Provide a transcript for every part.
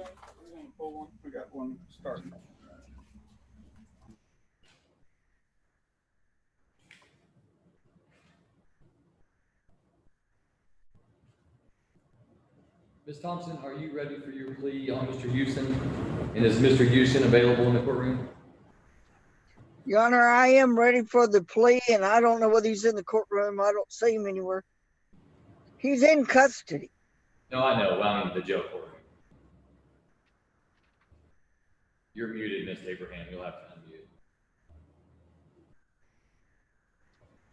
gonna pull one. We got one starting. Ms. Thompson, are you ready for your plea on Mr. Houston? And is Mr. Houston available in the courtroom? Your Honor, I am ready for the plea, and I don't know whether he's in the courtroom. I don't see him anywhere. He's in custody. No, I know. Well, I mean the jail courtroom. You're muted, Ms. Abraham. You'll have to unmute.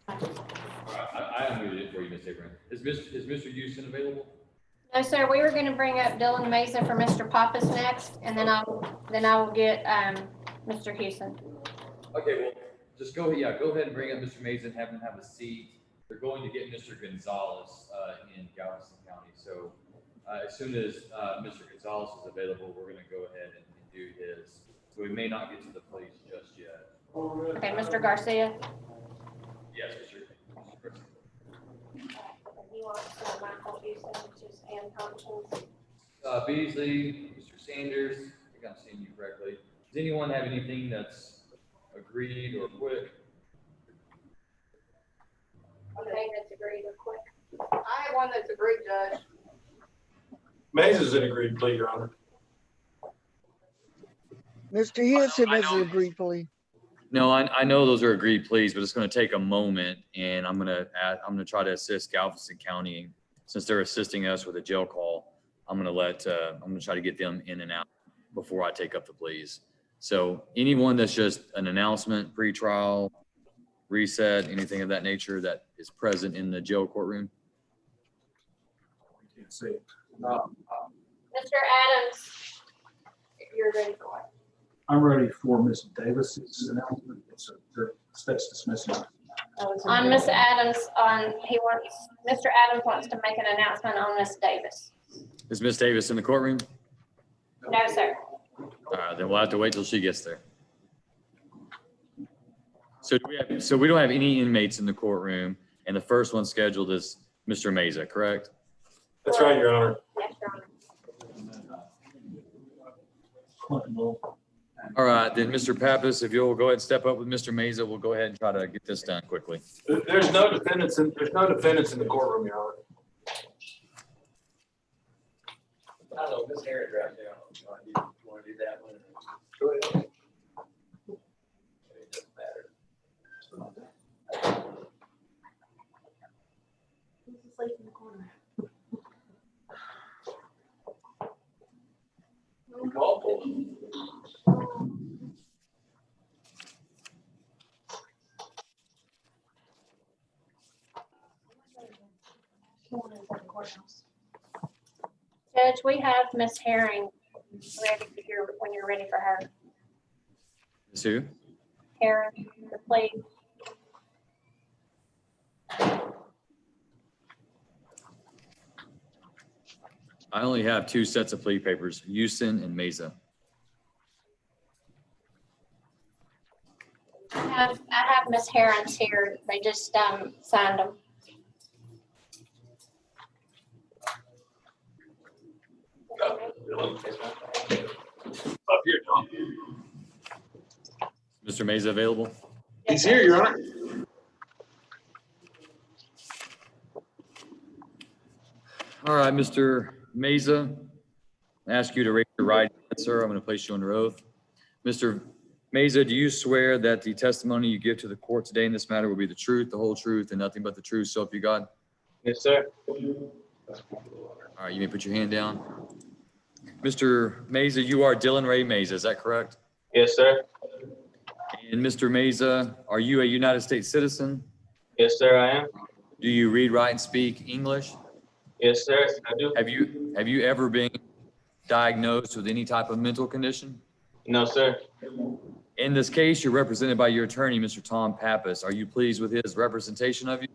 All right, I unmuted it for you, Ms. Abraham. Is Mr. Houston available? No, sir. We were going to bring up Dylan Mason for Mr. Pappas next, and then I will get Mr. Houston. Okay, well, just go ahead. Yeah, go ahead and bring up Mr. Mason. Have him have a seat. They're going to get Mr. Gonzalez in Galveston County. So as soon as Mr. Gonzalez is available, we're going to go ahead and do his. So we may not get to the police just yet. Okay, Mr. Garcia. Yes, Mr. Garcia. He wants Michael Houston, which is Ann Thompson. Beasley, Mr. Sanders. I think I'm seeing you correctly. Does anyone have anything that's agreed or quick? Okay, that's agreed or quick. I have one that's agreed, Judge. Mays is an agreed plea, Your Honor. Mr. Houston I is know. an agreed plea. No, I know those are agreed pleas, but it's going to take a moment, and I'm going to try to assist Galveston County since they're assisting us with a jail call. I'm going to try to get them in and out before I take up the pleas. So anyone that's just an announcement, pretrial, reset, anything of that nature that is present in the jail courtroom. Can't see it. Mr. Adams, if you're ready for it. I'm ready for Ms. Davis's announcement. It's a state's dismissing. On Ms. Adams, Mr. Adams wants to make an announcement on Ms. Davis. Is Ms. Davis in the courtroom? No, sir. All right, then we'll have to wait till she gets there. So we don't have any inmates in the courtroom, and the first one scheduled is Mr. Meza, correct? That's right, Your Honor. Yes, Your Honor. All right, then Mr. Pappas, if you'll go ahead and step up with Mr. Meza, we'll go ahead and try to get this done quickly. There's no defendants in the courtroom, Your Honor. I don't know, Miss Harris right now. You want to do that one? Go ahead. It doesn't matter. He's asleep in the corner. Call for it. Judge, we have Ms. Herring ready when you're ready for her. Ms. Who? Herring, the plea. I only have two sets of plea papers, Houston and Meza. I have Ms. Herring's here. They just signed them. Up here, John. Mr. Meza available? He's here, Your Honor. All right, Mr. Meza, I ask you to raise your right hand, sir. I'm going to place you under oath. Mr. Meza, do you swear that the testimony you give to the court today in this matter will be the truth, the whole truth, and nothing but the truth, so help you God? Yes, sir. All right, you may put your hand down. Mr. Meza, you are Dylan Ray Meza, is that correct? Yes, sir. And Mr. Meza, are you a United States citizen? Yes, sir, I am. Do you read, write, and speak English? Yes, sir, I do. Have you ever been diagnosed with any type of mental condition? No, sir. In this case, you're represented by your attorney, Mr. Tom Pappas. Are you pleased with his representation of you?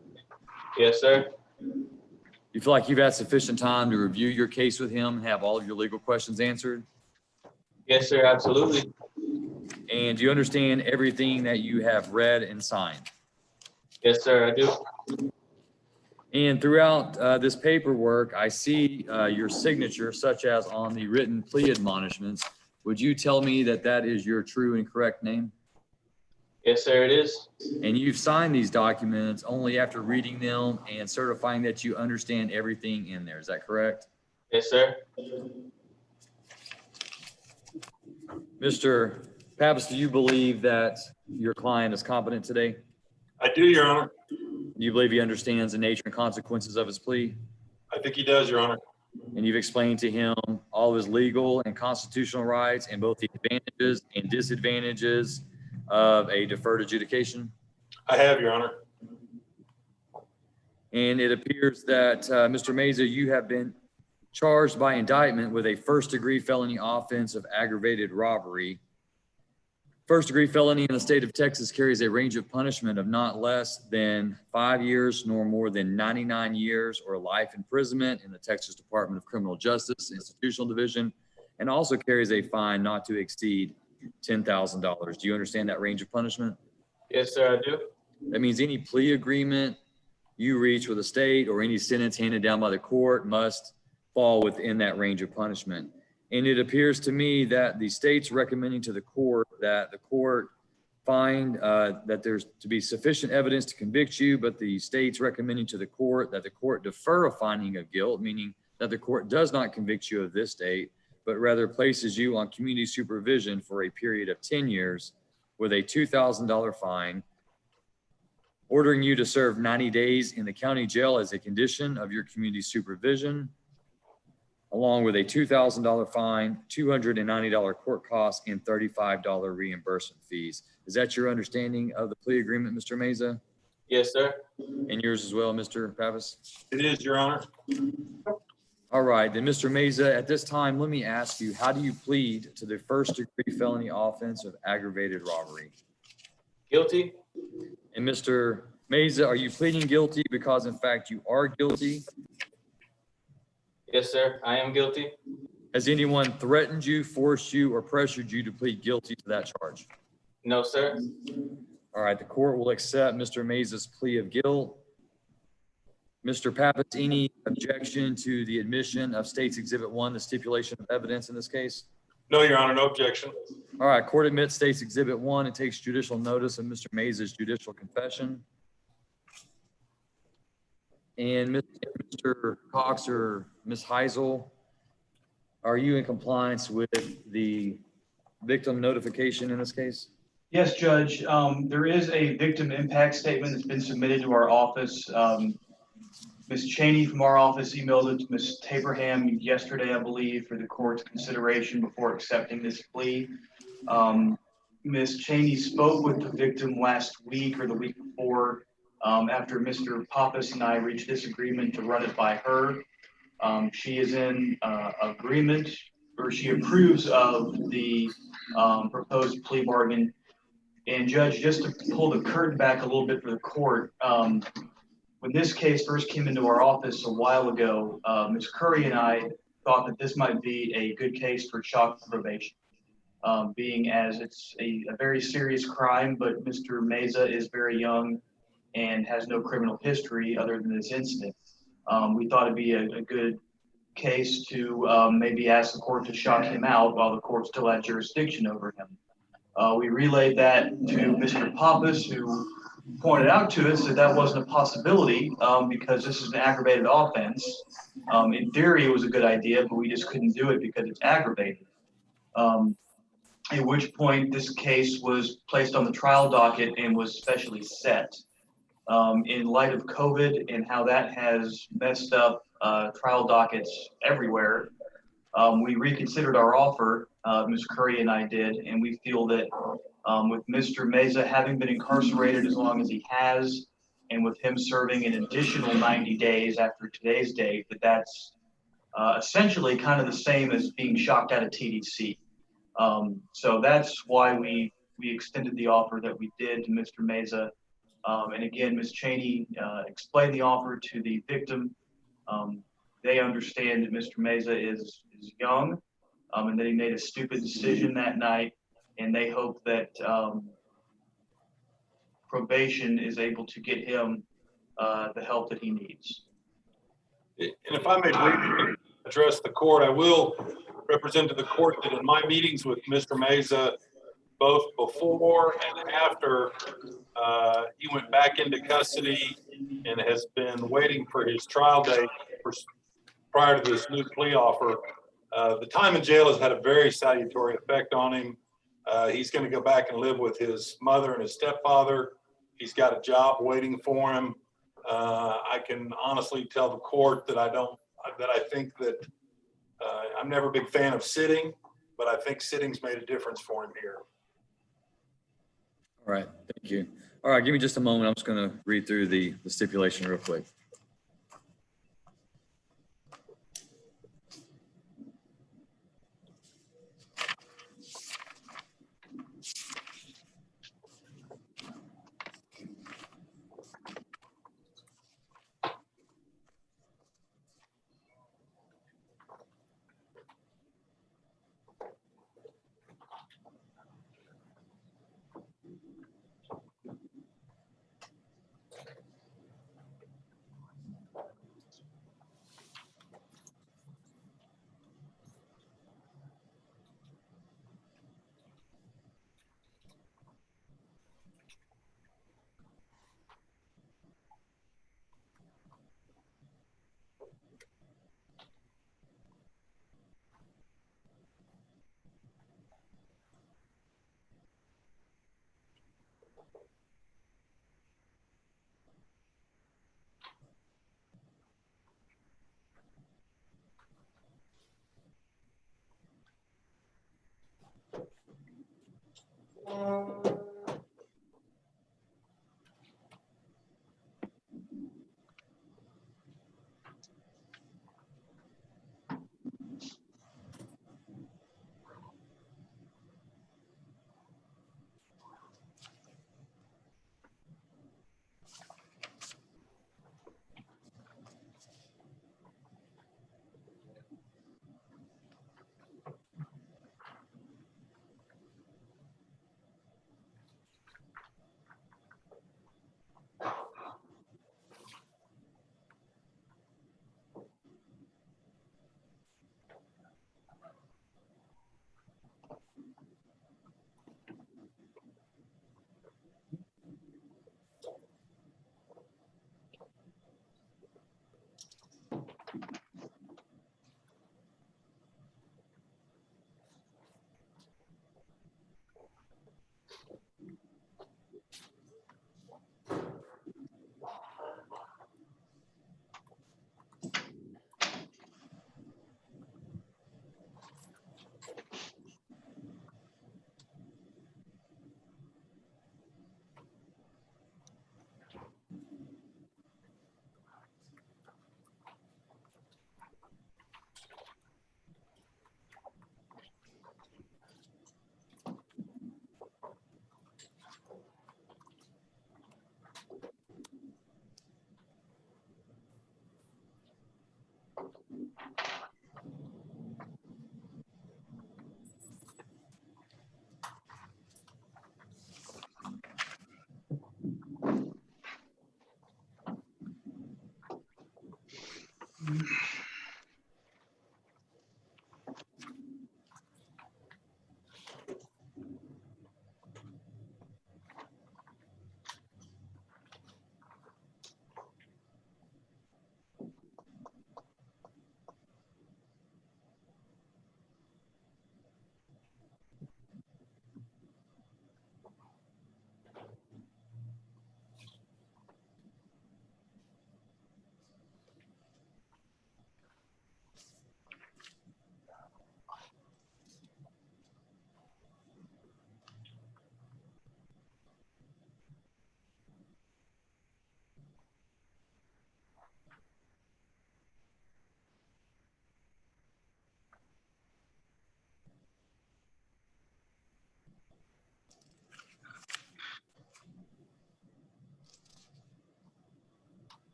Yes, sir. You feel like you've had sufficient time to review your case with him and have all of your legal questions answered? Yes, sir, absolutely. And do you understand everything that you have read and signed? Yes, sir, I do. And throughout this paperwork, I see your signature, such as on the written plea admonishments. Would you tell me that that is your true and correct name? Yes, sir, it is. And you've signed these documents only after reading them and certifying that you understand everything in there. Is that correct? Yes, sir. Mr. Pappas, do you believe that your client is competent today? I do, Your Honor. Do you believe he understands the nature and consequences of his plea? I think he does, Your Honor. And you've explained to him all of his legal and constitutional rights and both the advantages and disadvantages of a deferred adjudication? I have, Your Honor. And it appears that, Mr. Meza, you have been charged by indictment with a first-degree felony offense of aggravated robbery. First-degree felony in the state of Texas carries a range of punishment of not less than 5 years nor more than 99 years or life imprisonment in the Texas Department of Criminal Justice Institutional Division, and also carries a fine not to exceed $10,000. Do you understand that range of punishment? Yes, sir, I do. That means any plea agreement you reach with the state or any sentence handed down by the court must fall within that range of punishment. And it appears to me that the state's recommending to the court that the court find that there's to be sufficient evidence to convict you, but the state's recommending to the court that the court defer a finding of guilt, meaning that the court does not convict you of this date, but rather places you on community supervision for a period of 10 years with a $2,000 fine, ordering you to serve 90 days in the county jail as a condition of your community supervision, along with a $2,000 fine, $290 court costs, and $35 reimbursement fees. Is that your understanding of the plea agreement, Mr. Meza? Yes, sir. And yours as well, Mr. Pappas? It is, Your Honor. All right, then, Mr. Meza, at this time, let me ask you, how do you plead to the first-degree felony offense of aggravated robbery? Guilty? And Mr. Meza, are you pleading guilty because, in fact, you are guilty? Yes, sir, I am guilty. Has anyone threatened you, forced you, or pressured you to plead guilty to that charge? No, sir. All right, the court will accept Mr. Meza's plea of guilt. Mr. Pappas, any objection to the admission of State's Exhibit 1, the stipulation of evidence in this case? No, Your Honor, no objection. All right, court admits State's Exhibit 1 and takes judicial notice of Mr. Meza's judicial confession. And Mr. Cox or Ms. Heisel, are you in compliance with the victim notification in this case? Yes, Judge. There is a victim impact statement that's been submitted to our office. Ms. Cheney from our office emailed it to Ms. Taberham yesterday, I believe, for the court's consideration before accepting this plea. Ms. Cheney spoke with the victim last week or the week before after Mr. Pappas and I reached this agreement to run it by her. She is in agreement, or she approves of the proposed plea bargain. And Judge, just to pull the curtain back a little bit for the court, when this case first came into our office a while ago, Ms. Curry and I thought that this might be a good case for shock probation, being as it's a very serious crime, but Mr. Meza is very young and has no criminal history other than this incident. We thought it'd be a good case to maybe ask the court to shock him out while the court still had jurisdiction over him. We relayed that to Mr. Pappas, who pointed out to us that that wasn't a possibility because this is an aggravated offense. In theory, it was a good idea, but we just couldn't do it because it's aggravated. At which point this case was placed on the trial docket and was specially set. In light of COVID and how that has messed up trial dockets everywhere, we reconsidered our offer, Ms. Curry and I did, and we feel that with Mr. Meza having been incarcerated as long as he has, and with him serving an additional 90 days after today's date, that's essentially kind of the same as being shocked out of TDC. So that's why we extended the offer that we did to Mr. Meza. And again, Ms. Cheney explained the offer to the victim. They understand that Mr. Meza is young and that he made a stupid decision that night, and they hope that probation is able to get him the help that he needs. And if I may briefly address the court, I will represent to the court that in my meetings with Mr. Meza, both before and after he went back into custody and has been waiting for his trial date prior to this new plea offer, the time in jail has had a very salutary effect on him. He's going to go back and live with his mother and his stepfather. He's got a job waiting for him. I can honestly tell the court that I think that I'm never a big fan of sitting, but I think sitting's made a difference for him here. All right, thank you. All right, give me just a moment. I'm just going to read through the stipulation real quick.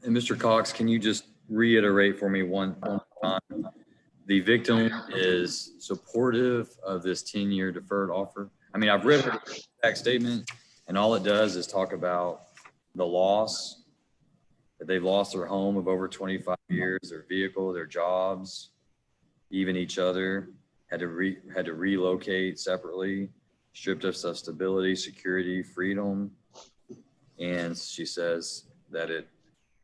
And Mr. Cox, can you just reiterate for me one time? The victim is supportive of this 10-year deferred offer. I mean, I've read her tax statement, and all it does is talk about the loss, that they've lost their home of over 25 years, their vehicle, their jobs, even each other, had to relocate separately, stripped us of stability, security, freedom. And she says that it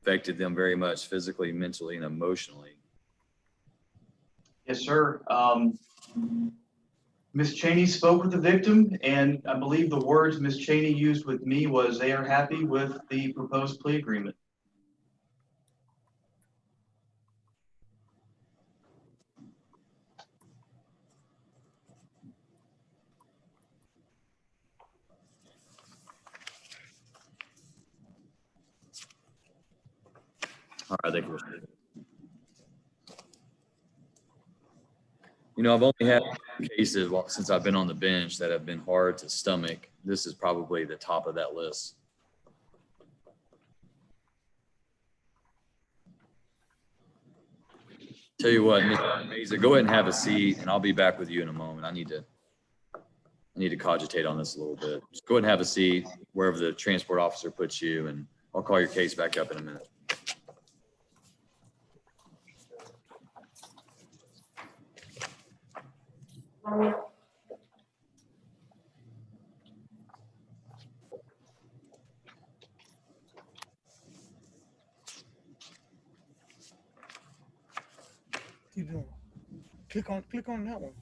affected them very much physically, mentally, and emotionally. Yes, sir. Ms. Cheney spoke with the victim, and I believe the words Ms. Cheney used with me was they are happy with the proposed plea agreement. All right, thank you. You know, I've only had cases since I've been on the bench that have been hard to stomach. This is probably the top of that list. Tell you what, Mr. Mesa, go ahead and have a seat, and I'll be back with you in a moment. I need to cogitate on this a little bit. Just go ahead and have a seat wherever the transport officer puts you, and I'll call your case back up in a minute. You doing? Click on that one.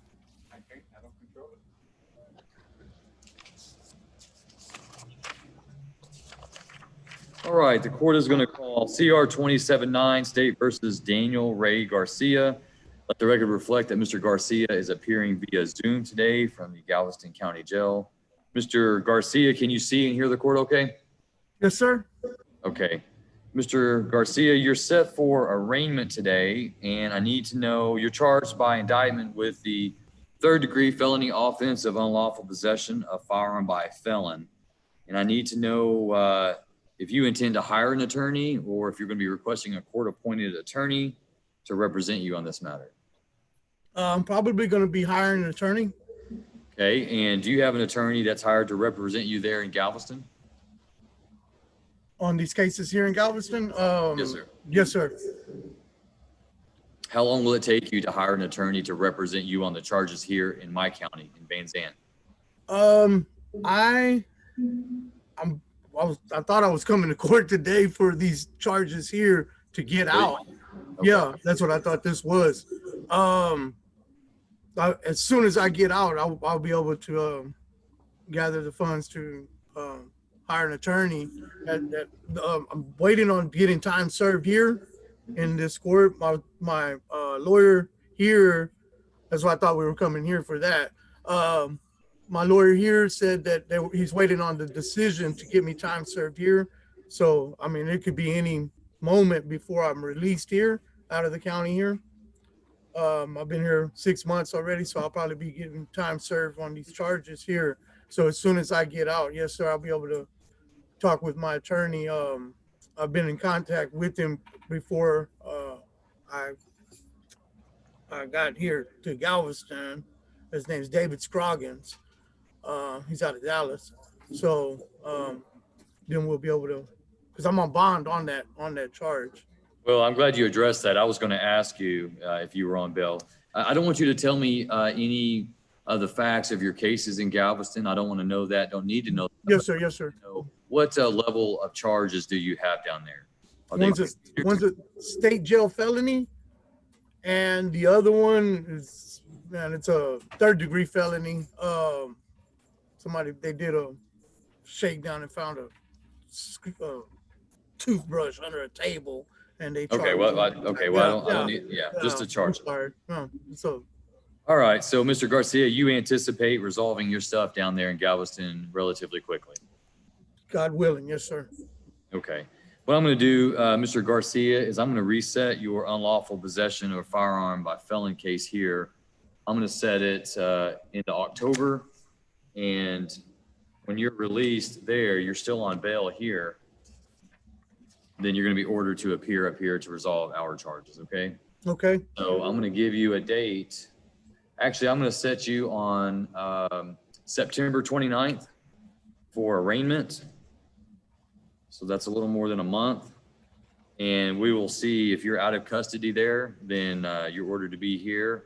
I don't control it. All right, the court is going to call CR 27-9 State versus Daniel Ray Garcia. Let the record reflect that Mr. Garcia is appearing via Zoom today from the Galveston County Jail. Mr. Garcia, can you see and hear the court okay? Yes, sir. Okay. Mr. Garcia, you're set for arraignment today, and I need to know you're charged by indictment with the third-degree felony offense of unlawful possession of firearm by a felon. And I need to know if you intend to hire an attorney or if you're going to be requesting a court-appointed attorney to represent you on this matter. I'm probably going to be hiring an attorney. Okay, and do you have an attorney that's hired to represent you there in Galveston? On these cases here in Galveston? Yes, sir. Yes, sir. How long will it take you to hire an attorney to represent you on the charges here in my county, in Van Zandt? I thought I was coming to court today for these charges here to get out. Okay. Yeah, that's what I thought this was. As soon as I get out, I'll be able to gather the funds to hire an attorney. I'm waiting on getting time served here in this court. My lawyer here, that's why I thought we were coming here for that. My lawyer here said that he's waiting on the decision to get me time served here. So, I mean, it could be any moment before I'm released here out of the county here. I've been here 6 months already, so I'll probably be getting time served on these charges here. So as soon as I get out, yes, sir, I'll be able to talk with my attorney. I've been in contact with him before I got here to Galveston. His name's David Scroggins. He's out of Dallas. So then we'll be able to, because I'm on bond on that charge. Well, I'm glad you addressed that. I was going to ask you if you were on bail. I don't want you to tell me any of the facts of your cases in Galveston. I don't want to know that. Don't need to know. Yes, sir. Yes, sir. What level of charges do you have down there? One's a state jail felony, and the other one is, man, it's a third-degree felony. They did a shakedown and found a toothbrush under a table, and they charged Okay, well, I don't need, just a charge. Sorry. So. All right, so Mr. Garcia, you anticipate resolving your stuff down there in Galveston relatively quickly? God willing, yes, sir. Okay. What I'm going to do, Mr. Garcia, is I'm going to reset your unlawful possession of a firearm by felon case here. I'm going to set it into October, and when you're released there, you're still on bail here. then you're going to be ordered to appear up here to resolve our charges, okay? Okay. So I'm going to give you a date. Actually, I'm going to set you on September 29th for arraignment. So that's a little more than a month. And we will see if you're out of custody there, then you're ordered to be here.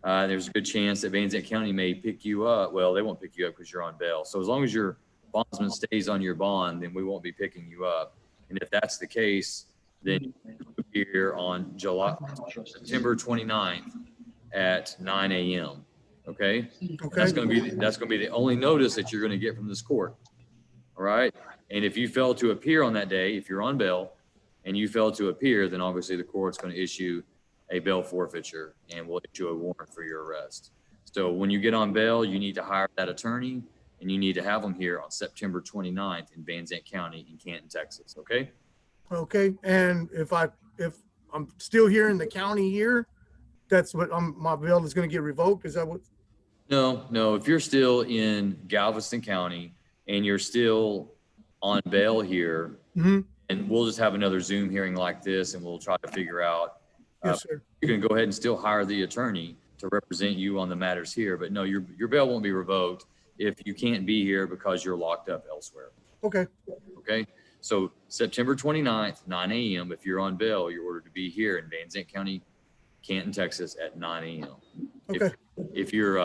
There's a good chance that Van Zandt County may pick you up. Well, they won't pick you up because you're on bail. So as long as your bondsman stays on your bond, then we won't be picking you up. And if that's the case, then you'll be here on September 29th at 9 a.m. Okay? Okay. That's going to be the only notice that you're going to get from this court. All right? And if you fail to appear on that day, if you're on bail and you fail to appear, then obviously the court's going to issue a bail forfeiture and will issue a warrant for your arrest. So when you get on bail, you need to hire that attorney and you need to have them here on September 29th in Van Zandt County in Canton, Texas. Okay? Okay. And if I'm still here in the county here, that's what my bail is going to get revoked. Is that what? No. If you're still in Galveston County and you're still on bail here, Mhm. and we'll just have another Zoom hearing like this and we'll try to figure out. Yes, sir. You can go ahead and still hire the attorney to represent you on the matters here, but no, your bail won't be revoked if you can't be here because you're locked up elsewhere. Okay. Okay? So September 29th, 9 a.m. If you're on bail, you're ordered to be here in Van Zandt County, Canton, Texas at 9 a.m. Okay. If you're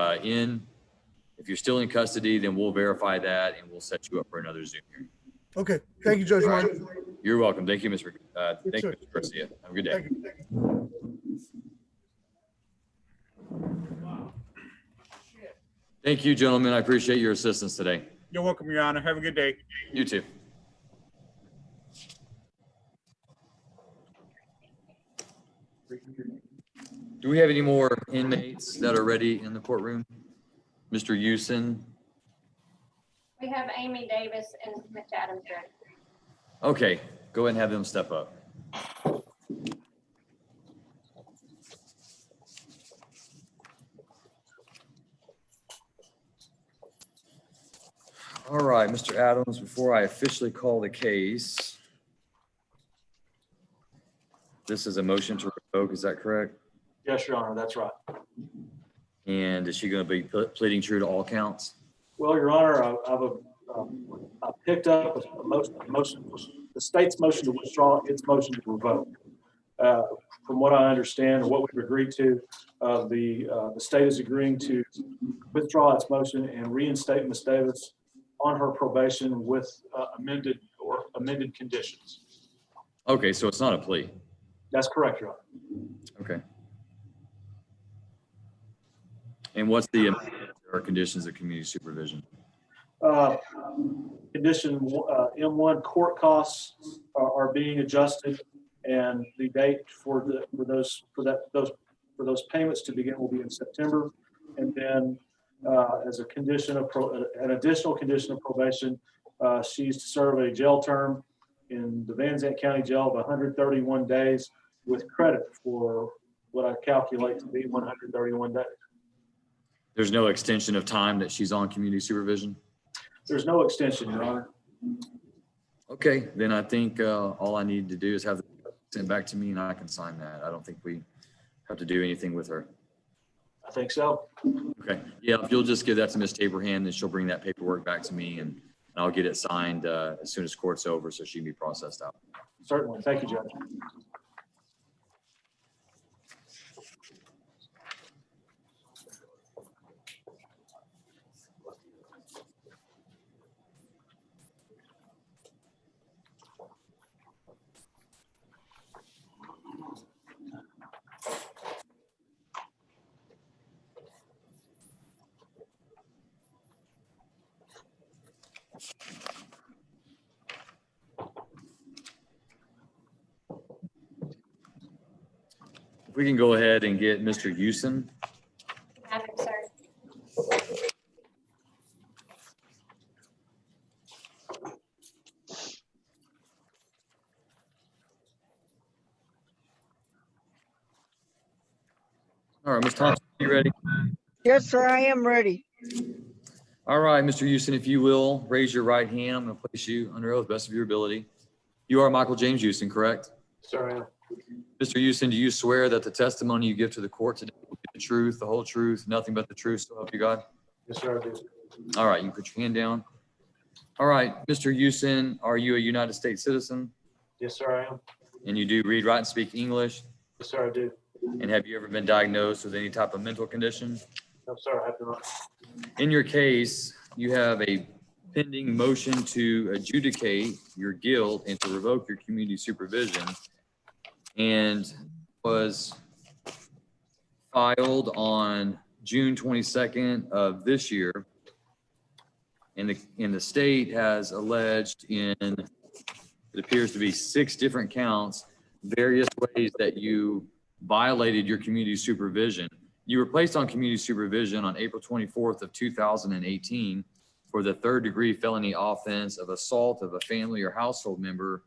still in custody, then we'll verify that and we'll set you up for another Zoom hearing. Okay. Thank you, Judge Martin. You're welcome. Thank you, Mr. Thank you, sir. Mr. Garcia. Have a good day. Thank you. Thank you, gentlemen. I appreciate your assistance today. You're welcome, Your Honor. Have a good day. You too. Do we have any more inmates that are ready in the courtroom? Mr. Houston? We have Amy Davis and Mitch Adams ready. Okay, go ahead and have them step up. All right, Mr. Adams, before I officially call the case, this is a motion to revoke, is that correct? Yes, Your Honor, that's right. And is she going to be pleading true to all counts? Well, Your Honor, I picked up a motion, the state's motion to withdraw its motion to revoke. From what I understand, or what we've agreed to, the state is agreeing to withdraw its motion and reinstate Ms. Davis on her probation with amended conditions. Okay, so it's not a plea. That's correct, Your Honor. Okay. And what's the or conditions of community supervision? Condition M1, court costs are being adjusted, and the date for those payments to begin will be in September. And then as a condition of an additional condition of probation, she's to serve a jail term in the Van Zandt County Jail of 131 days with credit for what I calculate to be 131 days. There's no extension of time that she's on community supervision? There's no extension, Your Honor. Okay, then I think all I need to do is have it sent back to me and I can sign that. I don't think we have to do anything with her. I think so. Okay, yeah, if you'll just give that to Ms. Taberham, then she'll bring that paperwork back to me and I'll get it signed as soon as court's over so she can be processed out. Certainly. Thank you, Judge. If we can go ahead and get Mr. Houston. Have him, sir. All right, Ms. Thompson, you ready? Yes, sir, I am ready. All right, Mr. Houston, if you will, raise your right hand. I'm going to place you under oath, best of your ability. You are Michael James Houston, correct? Sir, I am. Mr. Houston, do you swear that the testimony you give to the court today will be the truth, the whole truth, nothing but the truth, so help you God? Yes, sir, I do. All right, you can put your hand down. All right, Mr. Houston, are you a United States citizen? Yes, sir, I am. And you do read, write, and speak English? Yes, sir, I do. And have you ever been diagnosed with any type of mental condition? No, sir, I have not. In your case, you have a pending motion to adjudicate your guilt and to revoke your community supervision, and was filed on June 22nd of this year. And the state has alleged in, it appears to be 6 different counts, various ways that you violated your community supervision. You were placed on community supervision on April 24th of 2018 for the 3rd-degree felony offense of assault of a family or household member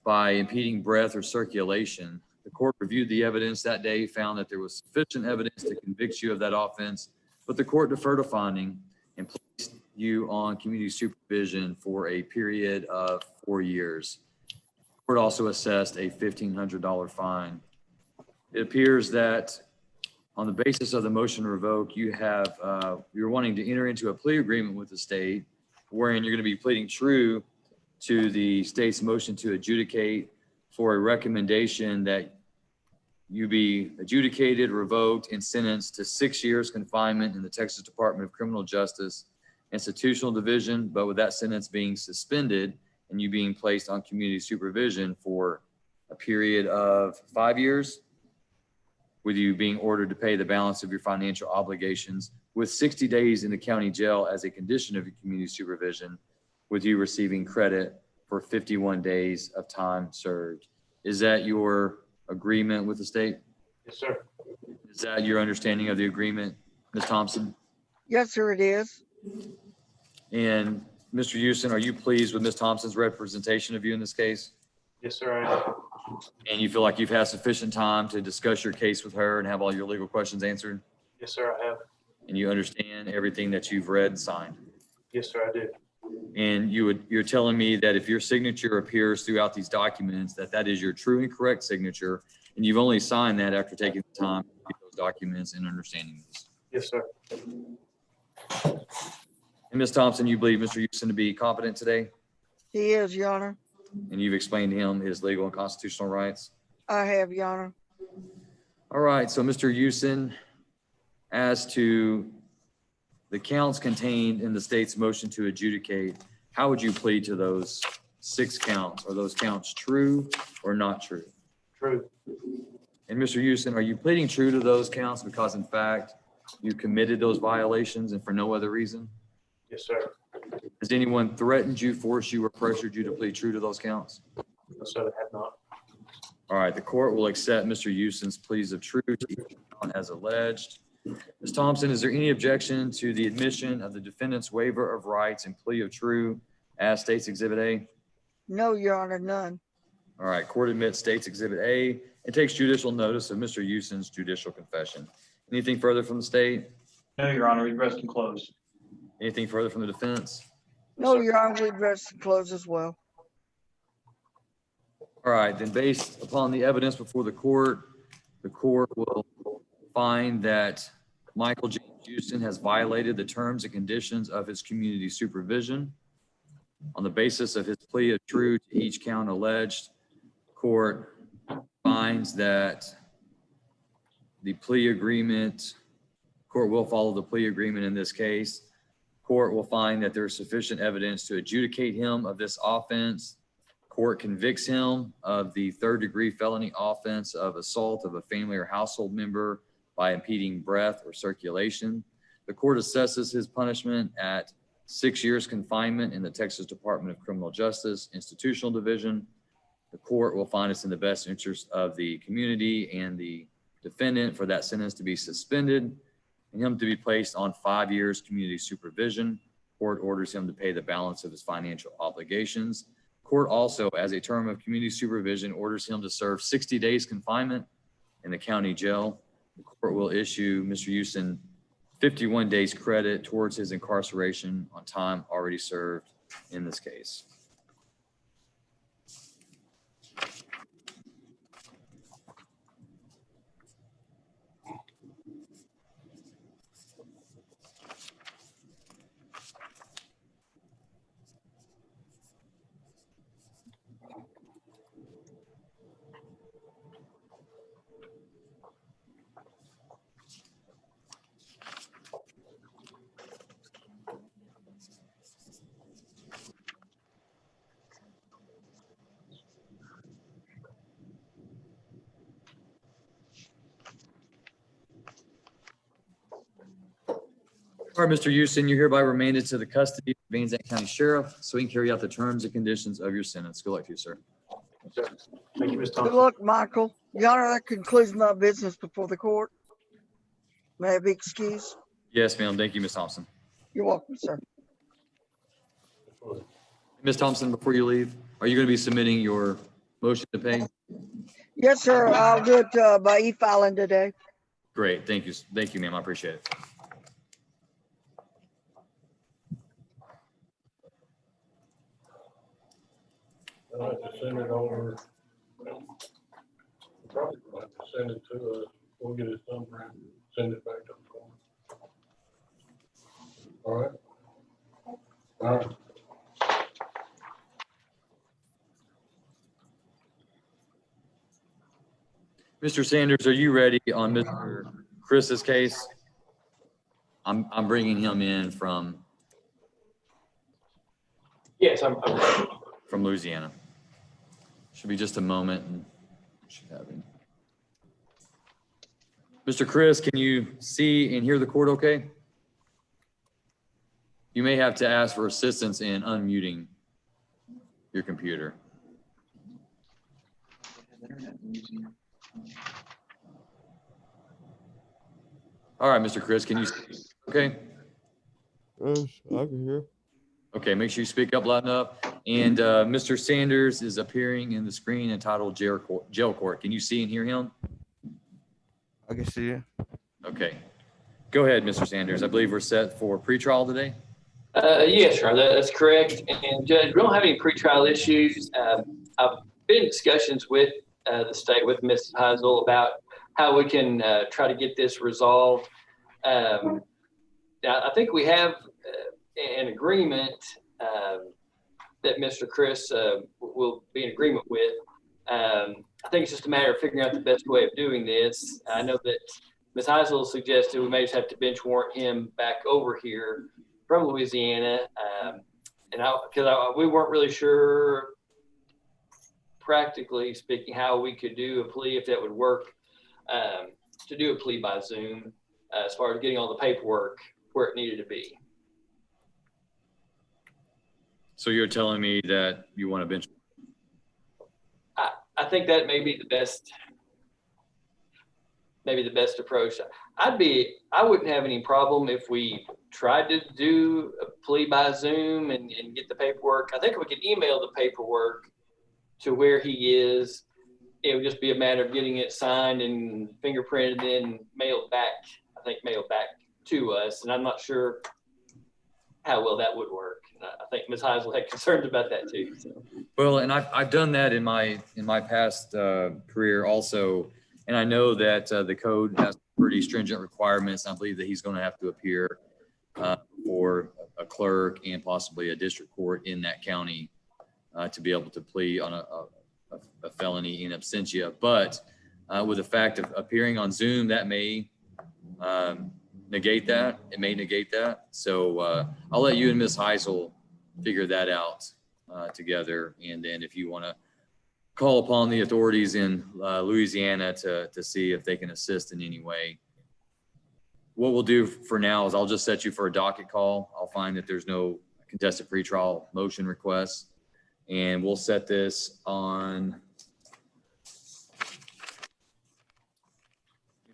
by impeding breath or circulation. The court reviewed the evidence that day, found that there was sufficient evidence to convict you of that offense, but the court deferred a finding and placed you on community supervision for a period of 4 years. The court also assessed a $1,500 fine. It appears that on the basis of the motion to revoke, you're wanting to enter into a plea agreement with the state wherein you're going to be pleading true to the state's motion to adjudicate for a recommendation that you be adjudicated, revoked, and sentenced to 6 years confinement in the Texas Department of Criminal Justice Institutional Division, but with that sentence being suspended and you being placed on community supervision for a period of 5 years, with you being ordered to pay the balance of your financial obligations, with 60 days in the county jail as a condition of your community supervision, with you receiving credit for 51 days of time served. Is that your agreement with the state? Yes, sir. Is that your understanding of the agreement, Ms. Thompson? Yes, sir, it is. And Mr. Houston, are you pleased with Ms. Thompson's representation of you in this case? Yes, sir, I am. And you feel like you've had sufficient time to discuss your case with her and have all your legal questions answered? Yes, sir, I have. And you understand everything that you've read and signed? Yes, sir, I do. And you're telling me that if your signature appears throughout these documents, that is your true and correct signature, and you've only signed that after taking the time to read those documents and understanding this? Yes, sir. And Ms. Thompson, you believe Mr. Houston to be competent today? He is, Your Honor. And you've explained to him his legal and constitutional rights? I have, Your Honor. All right, so Mr. Houston, as to the counts contained in the state's motion to adjudicate, how would you plead to those 6 counts? Are those counts true or not true? True. And Mr. Houston, are you pleading true to those counts because in fact you committed those violations and for no other reason? Yes, sir. Has anyone threatened you, forced you, or pressured you to plead true to those counts? No, sir, I have not. All right, the court will accept Mr. Houston's pleas of truth as alleged. Ms. Thompson, is there any objection to the admission of the defendant's waiver of rights and plea of true as State's Exhibit A? No, Your Honor, none. All right, court admits State's Exhibit A and takes judicial notice of Mr. Houston's judicial confession. Anything further from the state? No, Your Honor, we rest and close. Anything further from the defense? No, Your Honor, we'd rest and close as well. All right, then based upon the evidence before the court will find that Michael James Houston has violated the terms and conditions of his community supervision. On the basis of his plea of true to each count alleged, court finds that the plea agreement, court will follow the plea agreement in this case. Court will find that there is sufficient evidence to adjudicate him of this offense. Court convicts him of the 3rd-degree felony offense of assault of a family or household member by impeding breath or circulation. The court assesses his punishment at 6 years confinement in the Texas Department of Criminal Justice Institutional Division. The court will find it's in the best interest of the community and the defendant for that sentence to be suspended and him to be placed on 5 years community supervision. Court orders him to pay the balance of his financial obligations. Court also, as a term of community supervision, orders him to serve 60 days confinement in the county jail. The court will issue Mr. Houston 51 days credit towards his incarceration on time already served in this case. All right, Mr. Houston, you're hereby remanded to the custody of Van Zandt County Sheriff so he can carry out the terms and conditions of your sentence. Good luck to you, sir. Thank you, Ms. Good Thompson. luck, Michael. Your Honor, that concludes my business before the court. May I be excused? Yes, ma'am. Thank you, Ms. Thompson. You're welcome, sir. Ms. Thompson, before you leave, are you going to be submitting your motion to pay? Yes, sir. I'll do it by e-filing today. Great. Thank you. Thank you, ma'am. I appreciate it. I'll have to send it over. Probably gonna have to send it to us. We'll get his number and send it back to the court. All right? All right. Mr. Sanders, are you ready on Mr. Chris's case? I'm bringing him in from Yes, I'm Louisiana. Should be just a moment and should have him. Mr. Chris, can you see and hear the court okay? You may have to ask for assistance in unmuting your computer. All right, Mr. Chris, can you, okay? Yes, I can hear. Okay, make sure you speak up loud enough. And Mr. Sanders is appearing in the screen entitled Jail Court. Can you see and hear him? I can see it. Okay. Go ahead, Mr. Sanders. I believe we're set for pretrial today. Yes, sir, that's correct. And Judge, we don't have any pretrial issues. I've been in discussions with the state, with Ms. Heisel, about how we can try to get this resolved. Now, I think we have an agreement that Mr. Chris will be in agreement with. I think it's just a matter of figuring out the best way of doing this. I know that Ms. Heisel suggested we may just have to bench warrant him back over here from Louisiana. Because we weren't really sure, practically speaking, how we could do a plea, if that would work, to do a plea by Zoom, as far as getting all the paperwork where it needed to be. So you're telling me that you want to bench? I think that may be the best, approach. I wouldn't have any problem if we tried to do a plea by Zoom and get the paperwork. I think we could email the paperwork to where he is. It would just be a matter of getting it signed and fingerprinted and then mailed back to us. And I'm not sure how well that would work. I think Ms. Heisel had concerns about that too. So. Well, and I've done that in my past career also, and I know that the code has pretty stringent requirements. I believe that he's going to have to appear for a clerk and possibly a district court in that county to be able to plea on a felony in absentia. But with the fact of appearing on Zoom, that may negate that. It may negate that. So I'll let you and Ms. Heisel figure that out together. And then if you want to call upon the authorities in Louisiana to see if they can assist in any way. What we'll do for now is I'll just set you for a docket call. I'll find that there's no contested pretrial motion requests. And we'll set this on,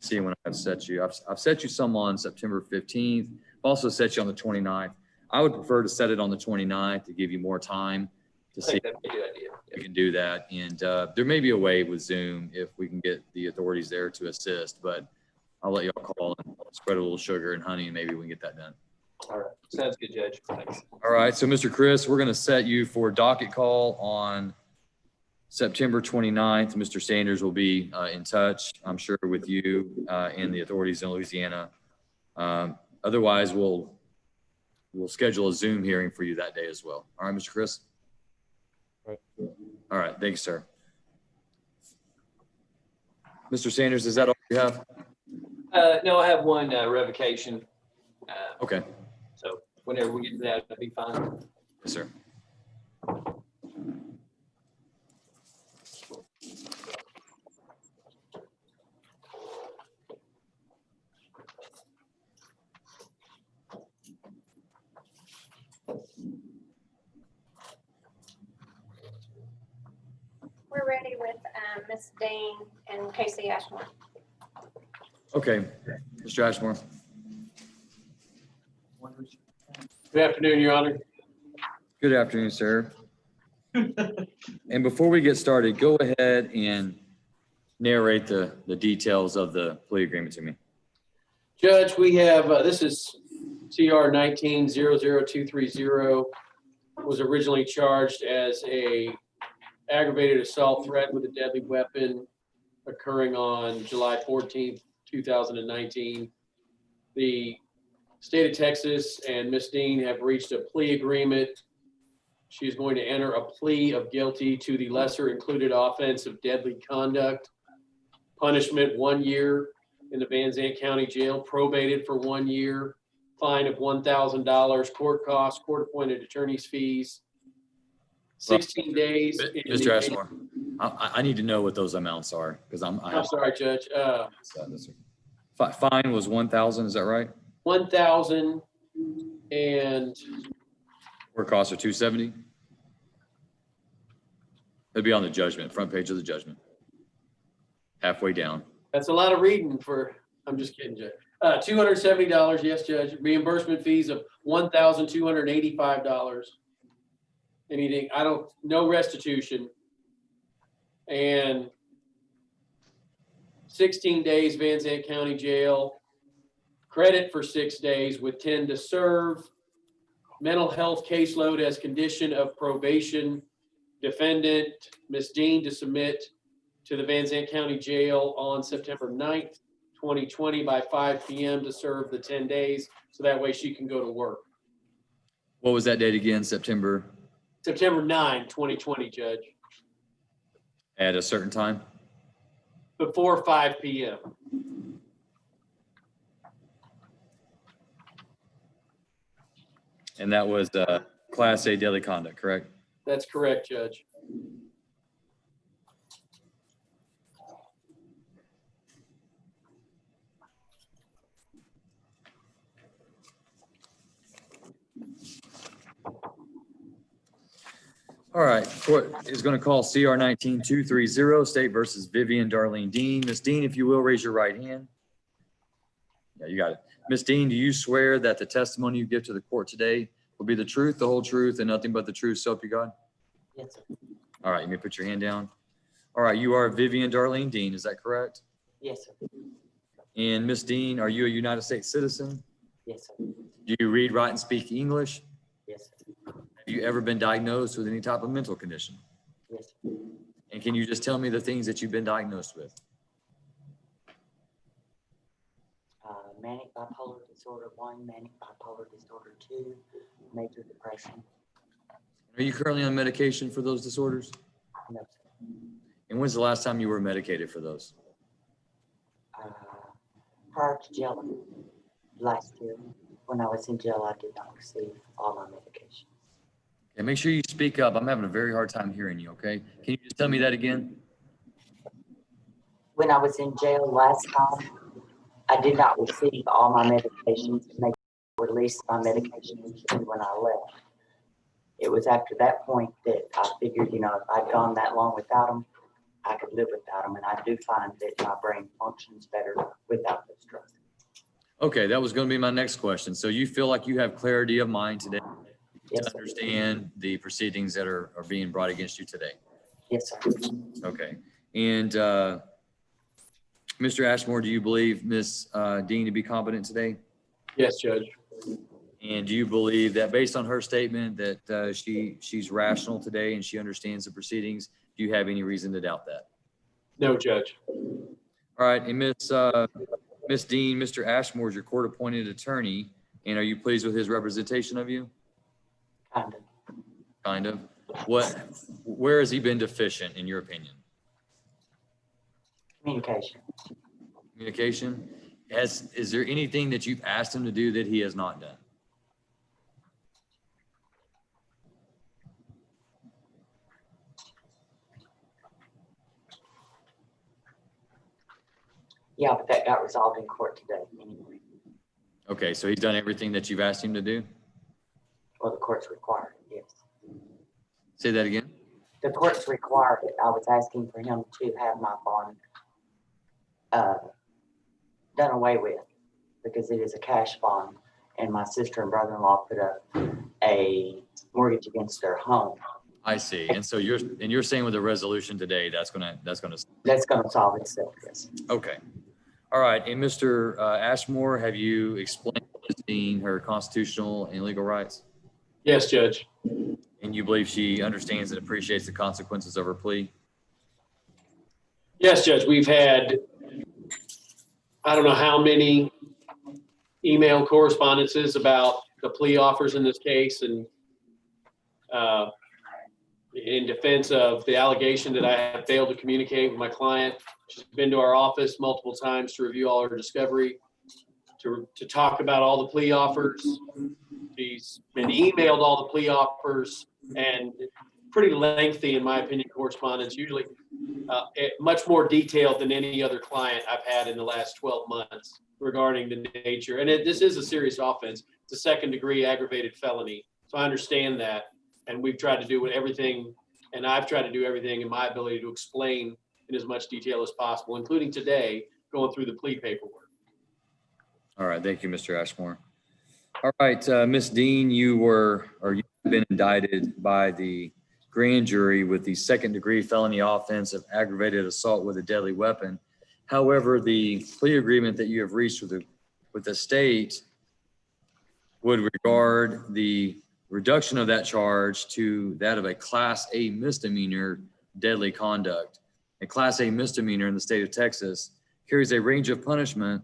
see when I've set you. I've set you some on September 15th. I've also set you on the 29th. I would prefer to set it on the 29th to give you more time to see if that'd be a good idea. we can do that. And there may be a way with Zoom if we can get the authorities there to assist, but I'll let y'all call and spread a little sugar and honey and maybe we can get that done. All right. Sounds good, Judge. Thanks. All right. So Mr. Chris, we're going to set you for a docket call on September 29th. Mr. Sanders will be in touch, I'm sure, with you and the authorities in Louisiana. Otherwise, we'll schedule a Zoom hearing for you that day as well. All right, Mr. Chris? All right. Thanks, sir. Mr. Sanders, is that all you have? No, I have one revocation. Okay. So whenever we get to that, that'll be fine. Yes, sir. ready with Ms. Dean and Casey Ashmore. Okay, Mr. Ashmore. Good afternoon, Your Honor. Good afternoon, sir. And before we get started, go ahead and narrate the details of the plea agreement to me. Judge, we have, this is CR 19-00230, was originally charged as a aggravated assault threat with a deadly weapon occurring on July 14th, 2019. The state of Texas and Ms. Dean have reached a plea agreement. She's going to enter a plea of guilty to the lesser included offense of deadly conduct. Punishment 1 year in the Van Zandt County Jail, probated for 1 year, fine of $1,000, court costs, court-appointed attorney's fees, 16 days. Mr. Ashmore, I need to know what those amounts are because I'm sorry, Judge. Fine was 1,000, is that right? 1,000 and Court costs are 270? It'll be on the judgment, front page of the judgment. Halfway down. that's a lot of reading for, I'm just kidding, Judge. $270, yes, Judge. Reimbursement fees of $1,285. Anything, no restitution. And 16 days Van Zandt County Jail, credit for 6 days with 10 to serve, mental health caseload as condition of probation, defendant, Ms. Dean, to submit to the Van Zandt County Jail on September 9th, 2020 by 5 p.m. to serve the 10 days, so that way she can go to work. What was that date again, September? September 9, 2020, Judge, At a certain time? before 5 p.m. And that was Class A deadly conduct, correct? That's correct, Judge. All right, court is going to call CR 19-230, State versus Vivian Darlene Dean. Ms. Dean, if you will, raise your right hand. Yeah, you got it. Ms. Dean, do you swear that the testimony you give to the court today will be the truth, the whole truth, and nothing but the truth, so help you God? Yes, sir. All right, you may put your hand down. All right, you are Vivian Darlene Dean, is that correct? Yes, sir. And Ms. Dean, are you a United States citizen? Yes, sir. Do you read, write, and speak English? Yes, sir. Have you ever been diagnosed with any type of mental condition? Yes, sir. And can you just tell me the things that you've been diagnosed with? Manic bipolar disorder 1, manic bipolar disorder 2, major depression. Are you currently on medication for those disorders? No, sir. And when's the last time you were medicated for those? Prior to jail last year, when I was in jail, I did not receive all my medication. Okay, make sure you speak up. I'm having a very hard time hearing you, okay? Can you just tell me that again? When I was in jail last time, I did not receive all my medications, and they released my medications when I left. It was after that point that I figured, if I'd gone that long without them, I could live without them, and I do find that my brain functions better without those drugs. Okay, that was going to be my next question. So you feel like you have clarity of mind today Yes, to sir. understand the proceedings that are being brought against you today? Yes, sir. Okay. And Mr. Ashmore, do you believe Ms. Dean to be competent today? Yes, Judge. And do you believe that based on her statement that she's rational today and she understands the proceedings? Do you have any reason to doubt that? No, Judge. All right. And Ms. Dean, Mr. Ashmore is your court-appointed attorney. And are you pleased with his representation of you? Kind of. Kind of. Where has he been deficient in your opinion? Communication. Communication? Is there anything that you've asked him to do that he has not done? Yeah, but that got resolved in court today anyway. Okay, so he's done everything that you've asked him to do? Well, the court's required, yes. Say that again? The courts required it. I was asking for him to have my bond done away with because it is a cash bond, and my sister and brother-in-law put up a mortgage against their home. I see. And so you're saying with the resolution today, that's gonna. That's gonna solve itself, yes. Okay. All right. And Mr. Ashmore, have you explained to Ms. Dean her constitutional and legal rights? Yes, Judge. And you believe she understands and appreciates the consequences of her plea? Yes, Judge. We've had, I don't know how many email correspondences about the plea offers in this case, and in defense of the allegation that I have failed to communicate with my client. She's been to our office multiple times to review all her discovery, to talk about all the plea offers. She's been emailed all the plea offers, and pretty lengthy, in my opinion, correspondence, usually much more detailed than any other client I've had in the last 12 months regarding the nature. And this is a serious offense. It's a second-degree aggravated felony. So I understand that. And we've tried to do everything, and I've tried to do everything in my ability to explain in as much detail as possible, including today, going through the plea paperwork. All right. Thank you, Mr. Ashmore. All right, Ms. Dean, you've been indicted by the grand jury with the second-degree felony offense of aggravated assault with a deadly weapon. However, the plea agreement that you have reached with the state would regard the reduction of that charge to that of a Class A misdemeanor deadly conduct. A Class A misdemeanor in the state of Texas carries a range of punishment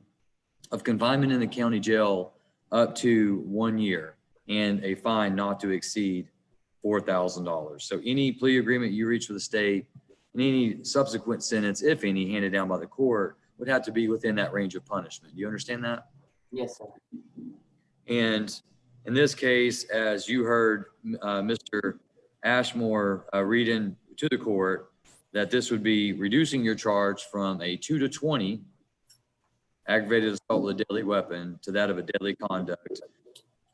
of confinement in the county jail up to 1 year and a fine not to exceed $4,000. So any plea agreement you reach with the state and any subsequent sentence, if any, handed down by the court would have to be within that range of punishment. Do you understand that? Yes, sir. And in this case, as you heard Mr. Ashmore read in to the court, that this would be reducing your charge from a 2 to 20 aggravated assault with a deadly weapon to that of a deadly conduct.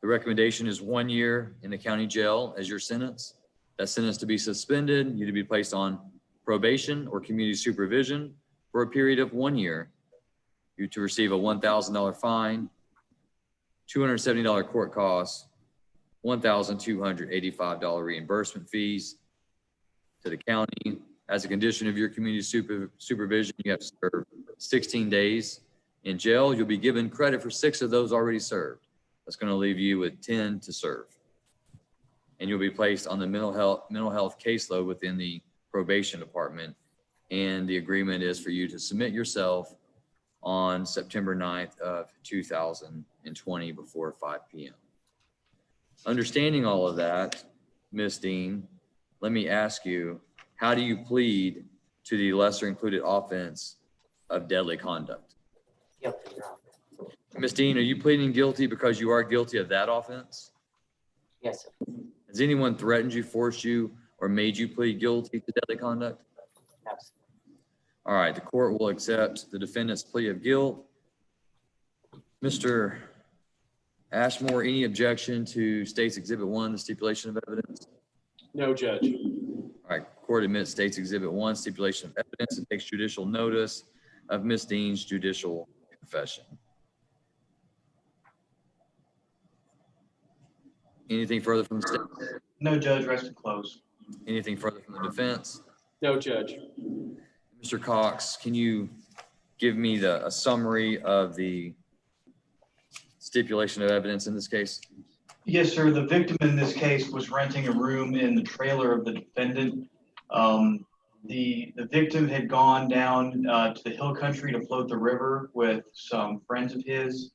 The recommendation is 1 year in the county jail as your sentence. That sentence to be suspended, you to be placed on probation or community supervision for a period of 1 year. You to receive a $1,000 fine, $270 court costs, $1,285 reimbursement fees to the county. As a condition of your community supervision, you have to serve 16 days in jail. You'll be given credit for 6 of those already served. That's going to leave you with 10 to serve. And you'll be placed on the mental health caseload within the probation department. And the agreement is for you to submit yourself on September 9th of 2020 before 5 p.m. Understanding all of that, Ms. Dean, let me ask you, how do you plead to the lesser included offense of deadly conduct? Guilty, Your Honor. Ms. Dean, are you pleading guilty because you are guilty of that offense? Yes, sir. Has anyone threatened you, forced you, or made you plead guilty to deadly conduct? No, sir. All right, the court will accept the defendant's plea of guilt. Mr. Ashmore, any objection to State's Exhibit 1, the stipulation of evidence? No, Judge. All right, court admits State's Exhibit 1, stipulation of evidence, and takes judicial notice of Ms. Dean's judicial confession. Anything further from the state? No, Judge, rest and close. Anything further from the defense? No, Judge. Mr. Cox, can you give me a summary of the stipulation of evidence in this case? Yes, sir. The victim in this case was renting a room in the trailer of the defendant. The victim had gone down to the hill country to float the river with some friends of his.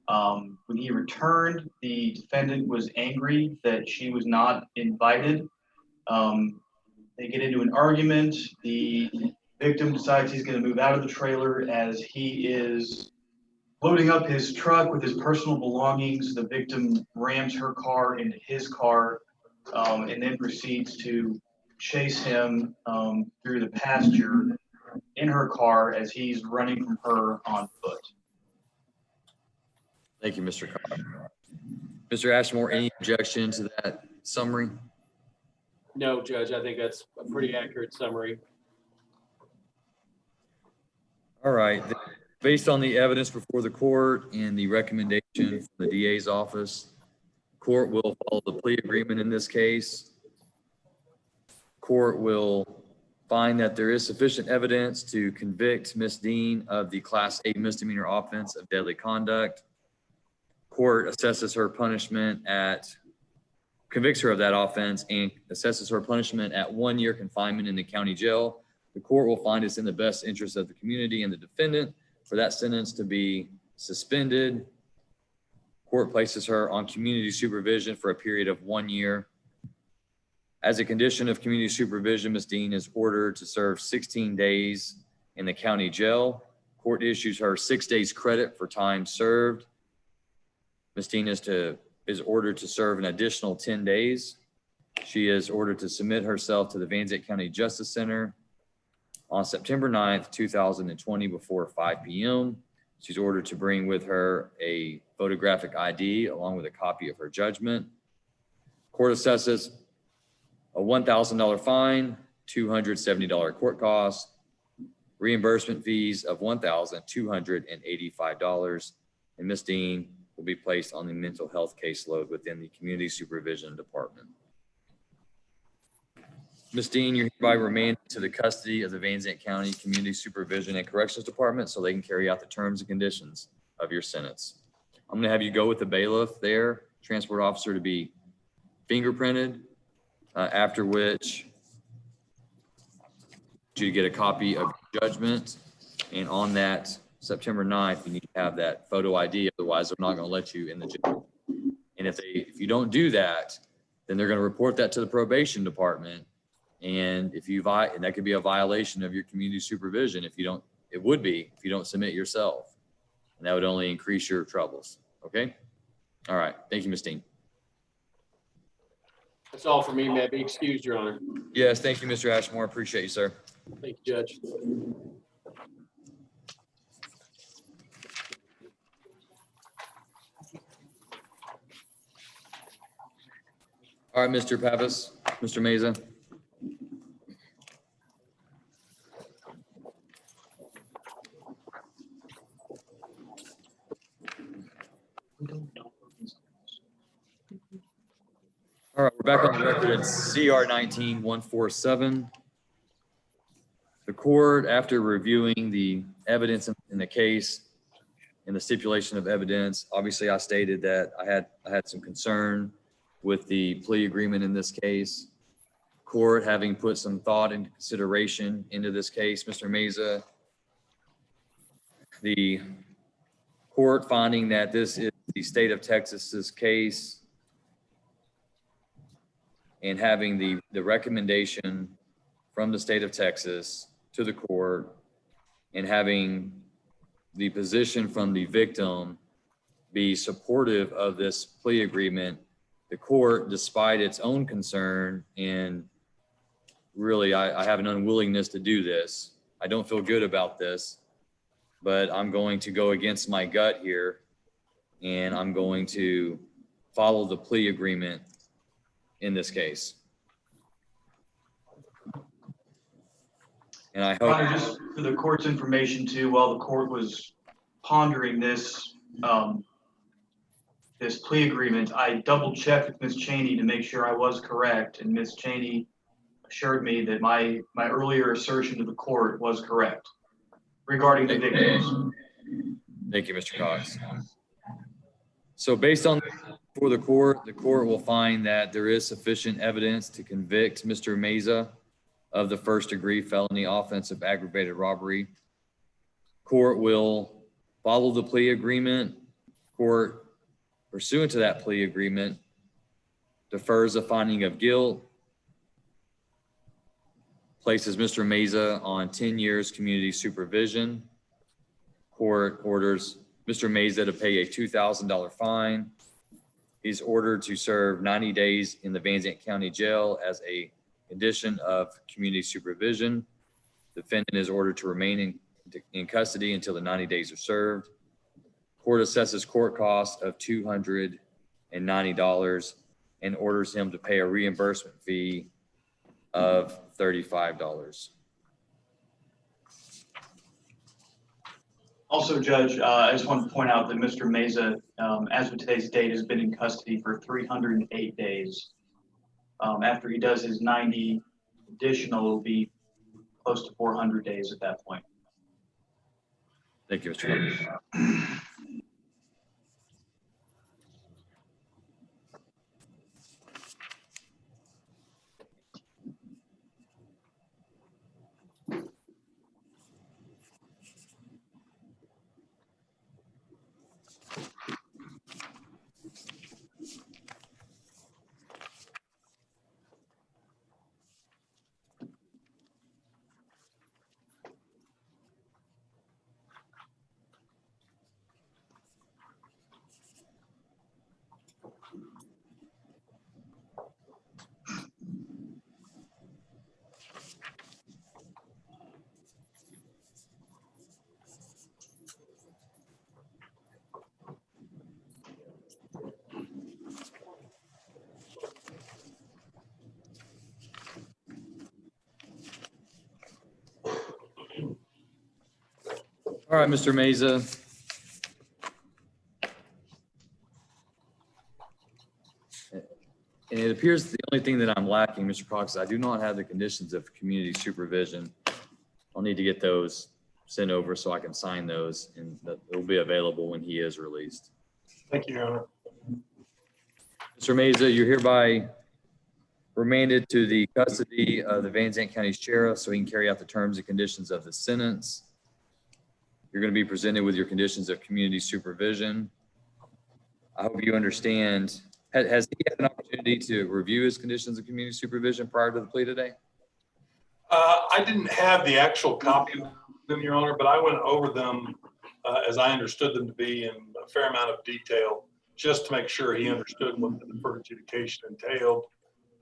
When he returned, the defendant was angry that she was not invited. They get into an argument. The victim decides he's going to move out of the trailer. As he is loading up his truck with his personal belongings, the victim rams her car into his car, and then proceeds to chase him through the pasture in her car as he's running from her on foot. Thank you, Mr. Cox. Mr. Ashmore, any objection to that summary? No, Judge, I think that's a pretty accurate summary. All right. Based on the evidence before the court and the recommendation from the DA's office, court will follow the plea agreement in this case. Court will find that there is sufficient evidence to convict Ms. Dean of the Class A misdemeanor offense of deadly conduct. Court assesses her punishment convicts her of that offense and assesses her punishment at 1 year confinement in the county jail. The court will find it's in the best interest of the community and the defendant for that sentence to be suspended. Court places her on community supervision for a period of 1 year. As a condition of community supervision, Ms. Dean is ordered to serve 16 days in the county jail. Court issues her 6 days credit for time served. Ms. Dean is ordered to serve an additional 10 days. She is ordered to submit herself to the Van Zandt County Justice Center on September 9th, 2020 before 5 p.m. She's ordered to bring with her a photographic ID along with a copy of her judgment. Court assesses a $1,000 fine, $270 court cost, reimbursement fees of $1,285, and Ms. Dean will be placed on the mental health caseload within the community supervision department. Ms. Dean, you're hereby remanded to the custody of the Van Zandt County Community Supervision and Corrections Department so they can carry out the terms and conditions of your sentence. I'm gonna have you go with the bailiff there, transport officer, to be fingerprinted, after which you get a copy of your judgment. And on that September 9th, you need to have that photo ID, otherwise they're not gonna let you in the jail. And if you don't do that, then they're gonna report that to the probation department. And and that could be a violation of your community supervision it would be if you don't submit yourself. And that would only increase your troubles, okay? All right, thank you, Ms. Dean. That's all for me, may I be excused, Your Honor? Yes, thank you, Mr. Ashmore, appreciate you, sir. Thank you, Judge. All right, Mr. Pappas, Mr. Meza. All right, we're back on the record at CR 19-147. The court, after reviewing the evidence in the case and the stipulation of evidence, obviously I stated that I had some concern with the plea agreement in this case. Court, having put some thought and consideration into this case, Mr. Meza, the court finding that this is the state of Texas's case and having the recommendation from the state of Texas to the court and having the position from the victim be supportive of this plea agreement, the court, despite its own concern, and really I have an unwillingness to do this. I don't feel good about this, but I'm going to go against my gut here and I'm going to follow the plea agreement in this case. And I Your hope. Honor, just for the court's information too, while the court was pondering this, this plea agreement, I double checked with Ms. Cheney to make sure I was correct, and Ms. Cheney assured me that my earlier assertion to the court was correct regarding the victims. Thank you, Mr. Cox. So based on for the court will find that there is sufficient evidence to convict Mr. Meza of the first-degree felony offense of aggravated robbery. Court will follow the plea agreement. Court, pursuant to that plea agreement, defers a finding of guilt, places Mr. Meza on 10 years community supervision. Court orders Mr. Meza to pay a $2,000 fine. He's ordered to serve 90 days in the Van Zandt County Jail as a condition of community supervision. Defendant is ordered to remain in custody until the 90 days are served. Court assesses court costs of $290 and orders him to pay a reimbursement fee of $35. Also, Judge, I just want to point out that Mr. Meza, as of today's date, has been in custody for 308 days. After he does his 90 additional, it'll be close to 400 days at that point. Thank you, Mr. Hunt. All right, Mr. Meza. And it appears the only thing that I'm lacking, Mr. Cox, I do not have the conditions of community supervision. I'll need to get those sent over so I can sign those, and that will be available when he is released. Thank you, Your Honor. Mr. Meza, you're hereby remanded to the custody of the Van Zandt County Sheriff so he can carry out the terms and conditions of the sentence. You're going to be presented with your conditions of community supervision. I hope you understand. Has he had an opportunity to review his conditions of community supervision prior to the plea today? I didn't have the actual copy of them, Your Honor, but I went over them as I understood them to be in a fair amount of detail, just to make sure he understood what the deferred adjudication entailed,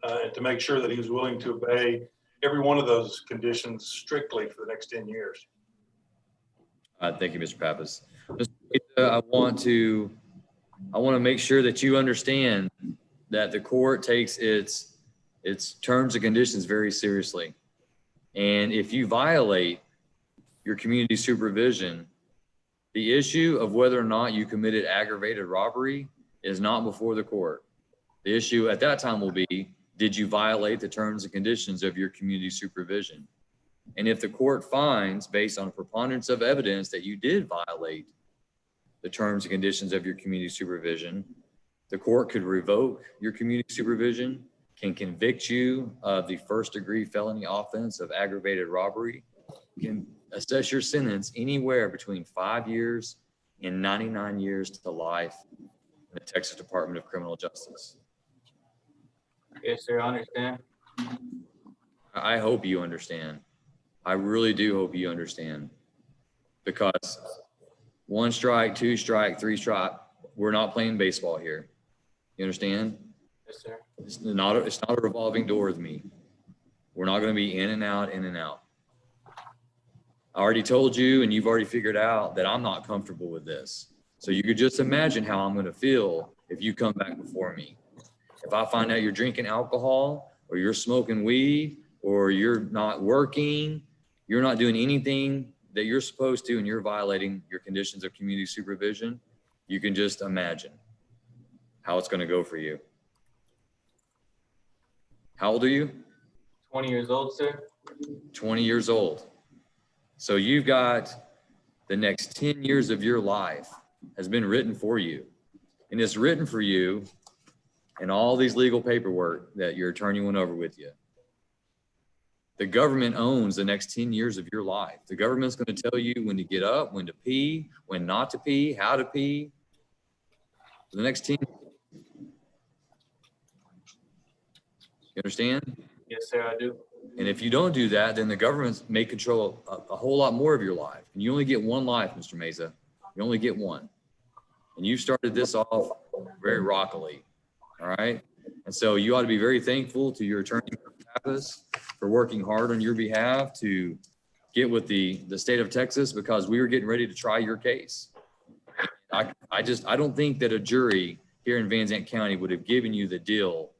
and to make sure that he was willing to obey every one of those conditions strictly for the next 10 years. Thank you, Mr. Pappas. Mr. Meza, I want to make sure that you understand that the court takes its terms and conditions very seriously. And if you violate your community supervision, the issue of whether or not you committed aggravated robbery is not before the court. The issue at that time will be, did you violate the terms and conditions of your community supervision? And if the court finds, based on a preponderance of evidence, that you did violate the terms and conditions of your community supervision, the court could revoke your community supervision, can convict you of the first-degree felony offense of aggravated robbery, can assess your sentence anywhere between 5 years and 99 years to life in the Texas Department of Criminal Justice. Yes, sir, I understand. I hope you understand. I really do hope you understand, because 1 strike, 2 strike, 3 strike, we're not playing baseball here. You understand? Yes, sir. It's not a revolving door with me. We're not going to be in and out, in and out. I already told you, and you've already figured out that I'm not comfortable with this. So you could just imagine how I'm going to feel if you come back before me. If I find out you're drinking alcohol, or you're smoking weed, or you're not working, you're not doing anything that you're supposed to, and you're violating your conditions of community supervision, you can just imagine how it's going to go for you. How old are you? 20 years old, sir. 20 years old. So you've got the next 10 years of your life has been written for you. And it's written for you in all these legal paperwork that your attorney went over with you. The government owns the next 10 years of your life. The government's going to tell you when to get up, when to pee, when not to pee, how to pee. For the next 10 years. You understand? Yes, sir, I do. And if you don't do that, then the government may control a whole lot more of your life. And you only get one life, Mr. Meza. You only get one. And you started this off very rockily. All right. And so you ought to be very thankful to your attorney, Pappas, for working hard on your behalf to get with the state of Texas, because we were getting ready to try your case. I don't think that a jury here in Van Zandt County would have given you the deal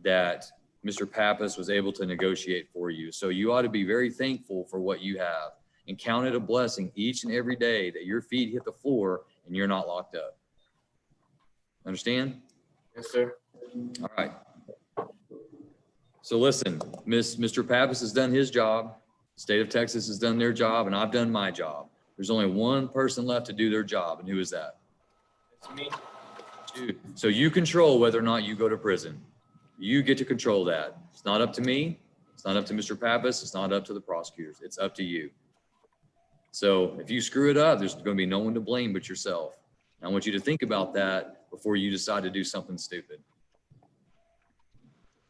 that Mr. Pappas was able to negotiate for you. So you ought to be very thankful for what you have and count it a blessing each and every day that your feet hit the floor and you're not locked up. Understand? Yes, sir. All right. So listen, Mr. Pappas has done his job. The state of Texas has done their job, and I've done my job. There's only one person left to do their job, and who is that? It's me. You. So you control whether or not you go to prison. You get to control that. It's not up to me. It's not up to Mr. Pappas. It's not up to the prosecutors. It's up to you. So if you screw it up, there's going to be no one to blame but yourself. And I want you to think about that before you decide to do something stupid.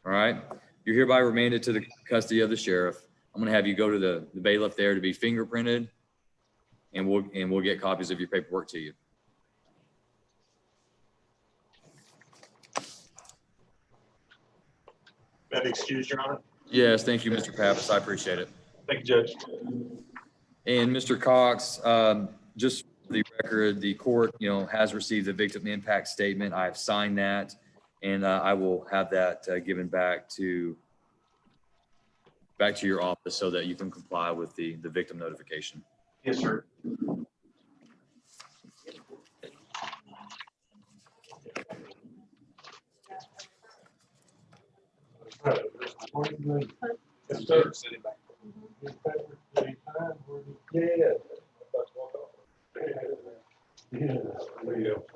All right? You're hereby remanded to the custody of the sheriff. I'm going to have you go to the bailiff there to be fingerprinted, and we'll get copies of your paperwork to you. May I be excused, Your Honor? Yes, thank you, Mr. Pappas. I appreciate it. Thank you, Judge. And Mr. Cox, just for the record, the court, has received the victim impact statement. I've signed that, and I will have that given back to your office so that you can comply with the victim notification. Yes, sir. Yes, sir. Yeah. Yeah. There you go.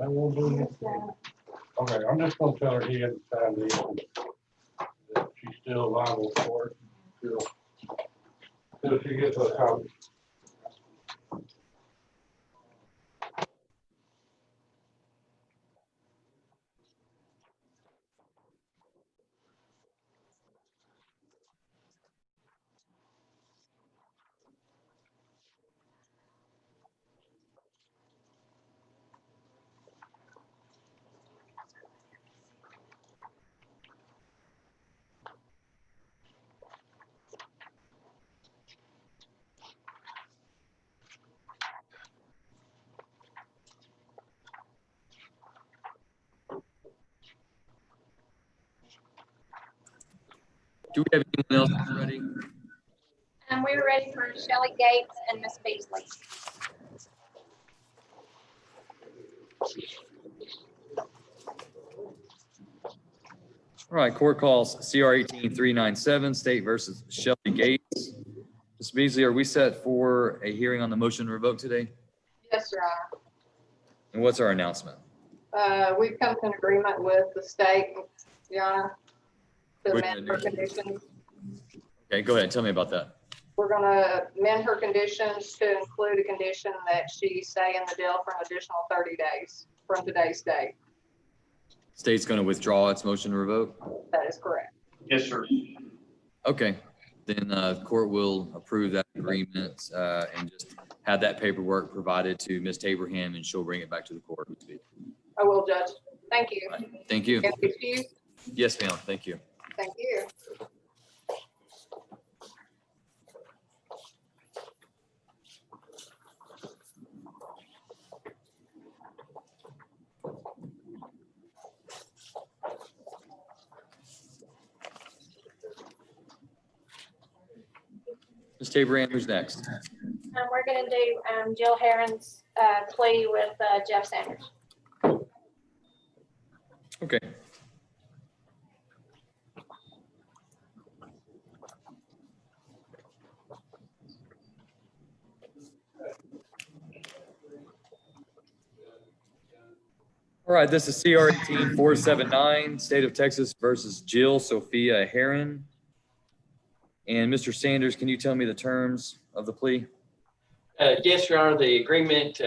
I won't do it. Okay, I'm just gonna tell her he had to sign these. That she's still liable for it till she gets a copy. Do we have anyone else that's ready? We were ready for Shelley Gates and Miss Beasley. All right, court calls CR 18397, State versus Shelby Gates. Ms. Beasley, are we set for a hearing on the motion to revoke today? Yes, Your Honor. And what's our announcement? We've come to an agreement with the state, Your Honor, to We're amend her conditions. Okay, go ahead. Tell me about that. We're gonna amend her conditions to include a condition that she stay in the jail for an additional 30 days from today's date. State's going to withdraw its motion to revoke? That is correct. Yes, sir. Okay, then court will approve that agreement and just have that paperwork provided to Ms. Taberham, and she'll bring it back to the court. I will, Judge. Thank you. All right, thank you. And excuse? Yes, ma'am. Thank you. Thank you. Ms. Taberham, who's next? We're gonna do Jill Heron's plea with Jeff Sanders. Okay. All right, this is CR 18479, State of Texas versus Jill Sophia Heron. And Mr. Sanders, can you tell me the terms of the plea? Yes, Your Honor, the agreement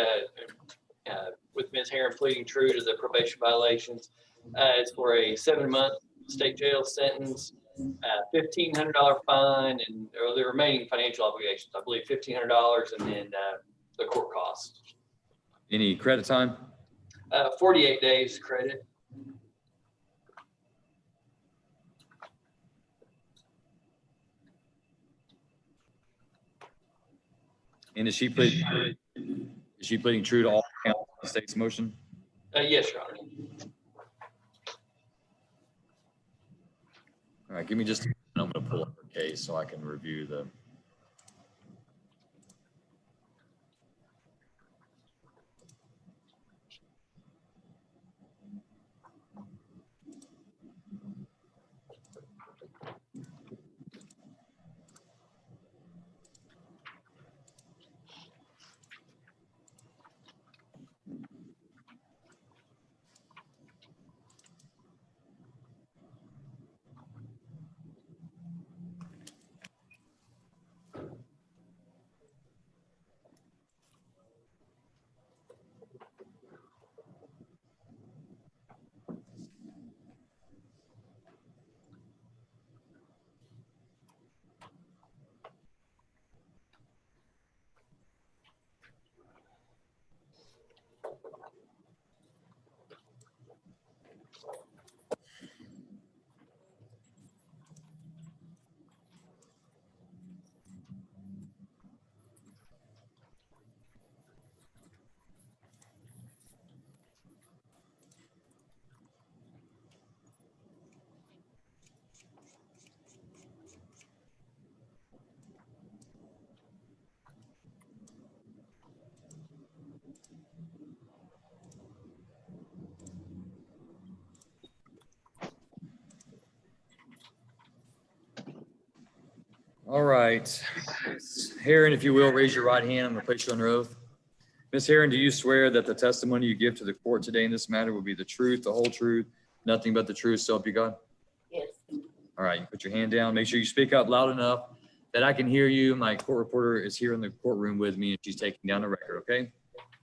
with Ms. Heron pleading true to the probation violations is for a 7-month state jail sentence, $1,500 fine, and the remaining financial obligations, I believe $1,500, and then the court costs. Any credit time? 48 days credit. And is she pleading true to all counts of the state's motion? Yes, Your Honor. right, give me just a minute. I'm going to pull up her case so I can review the. All right. Ms. Heron, if you will, raise your right hand. I'm going to place you under oath. Ms. Heron, do you swear that the testimony you give to the court today in this matter will be the truth, the whole truth, nothing but the truth, so help you God? Yes. All right, you put your hand down. Make sure you speak up loud enough that I can hear you. My court reporter is here in the courtroom with me and she's taking down the record, okay?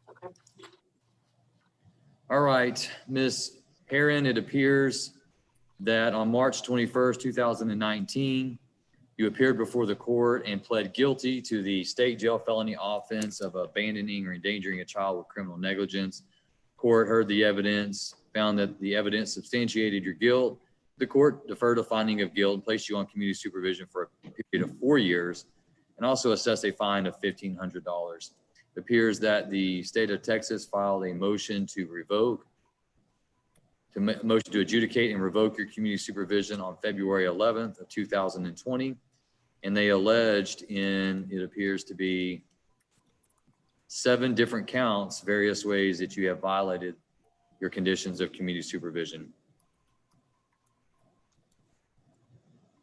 Okay. All right, Ms. Heron, it appears that on March 21st, 2019, you appeared before the court and pled guilty to the state jail felony offense of abandoning or endangering a child with criminal negligence. Court heard the evidence, found that the evidence substantiated your guilt. The court deferred a finding of guilt and placed you on community supervision for a period of 4 years and also assessed a fine of $1,500. It appears that the state of Texas filed a motion to revoke, motion to adjudicate and revoke your community supervision on February 11th of 2020. And they alleged in, it appears to be 7 different counts, various ways that you have violated your conditions of community supervision.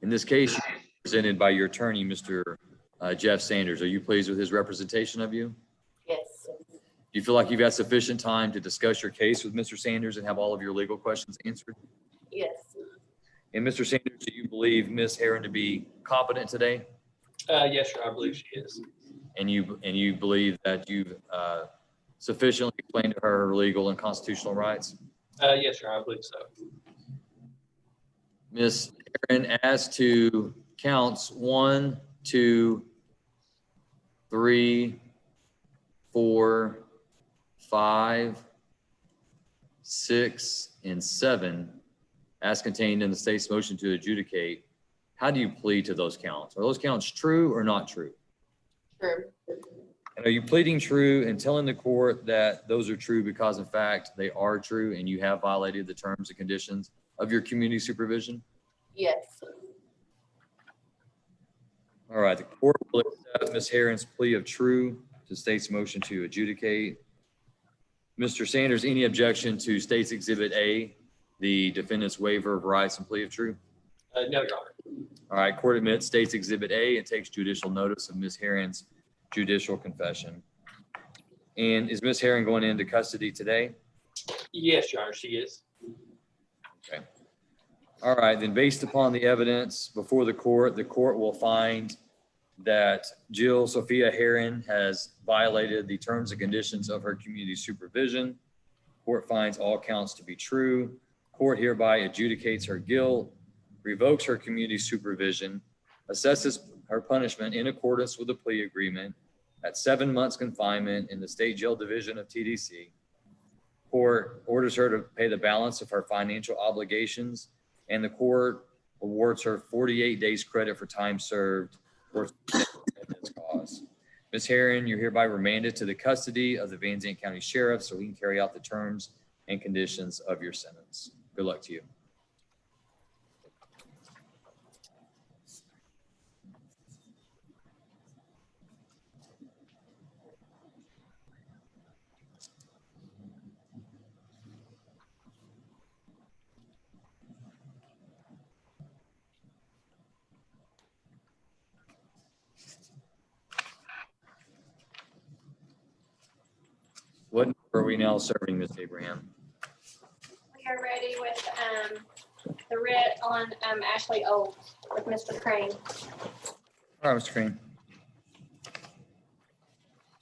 In this case, you're presented by your attorney, Mr. Jeff Sanders. Are you pleased with his representation of you? Yes. Do you feel like you've had sufficient time to discuss your case with Mr. Sanders and have all of your legal questions answered? Yes. And Mr. Sanders, do you believe Ms. Heron to be competent today? Yes, sir, I believe she is. And you believe that you've sufficiently explained to her her legal and constitutional rights? Yes, sir, I believe so. Ms. Heron, as to counts 1, 2, 3, 4, 5, 6, and 7, as contained in the state's motion to adjudicate, how do you plead to those counts? Are those counts true or not true? True. And are you pleading true and telling the court that those are true because in fact they are true and you have violated the terms and conditions of your community supervision? Yes. All right, the court will accept Ms. Heron's plea of true to state's motion to adjudicate. Mr. Sanders, any objection to state's exhibit A, the defendant's waiver of rights and plea of true? No, Your Honor. All right, court admits state's exhibit A and takes judicial notice of Ms. Heron's judicial confession. And is Ms. Heron going into custody today? Yes, Your Honor, she is. Okay. All right, then based upon the evidence before the court will find that Jill Sophia Heron has violated the terms and conditions of her community supervision. Court finds all counts to be true. Court hereby adjudicates her guilt, revokes her community supervision, assesses her punishment in accordance with the plea agreement at 7 months confinement in the State Jail Division of TDC. Court orders her to pay the balance of her financial obligations, and the court awards her 48 days credit for time served for this cause. Ms. Heron, you're hereby remanded to the custody of the Van Zandt County Sheriff so he can carry out the terms and conditions of your sentence. Good luck to you. Where are we now serving, Ms. Abraham? We are ready with the writ on Ashley Olds with Mr. Crane. All right, Mr. Crane.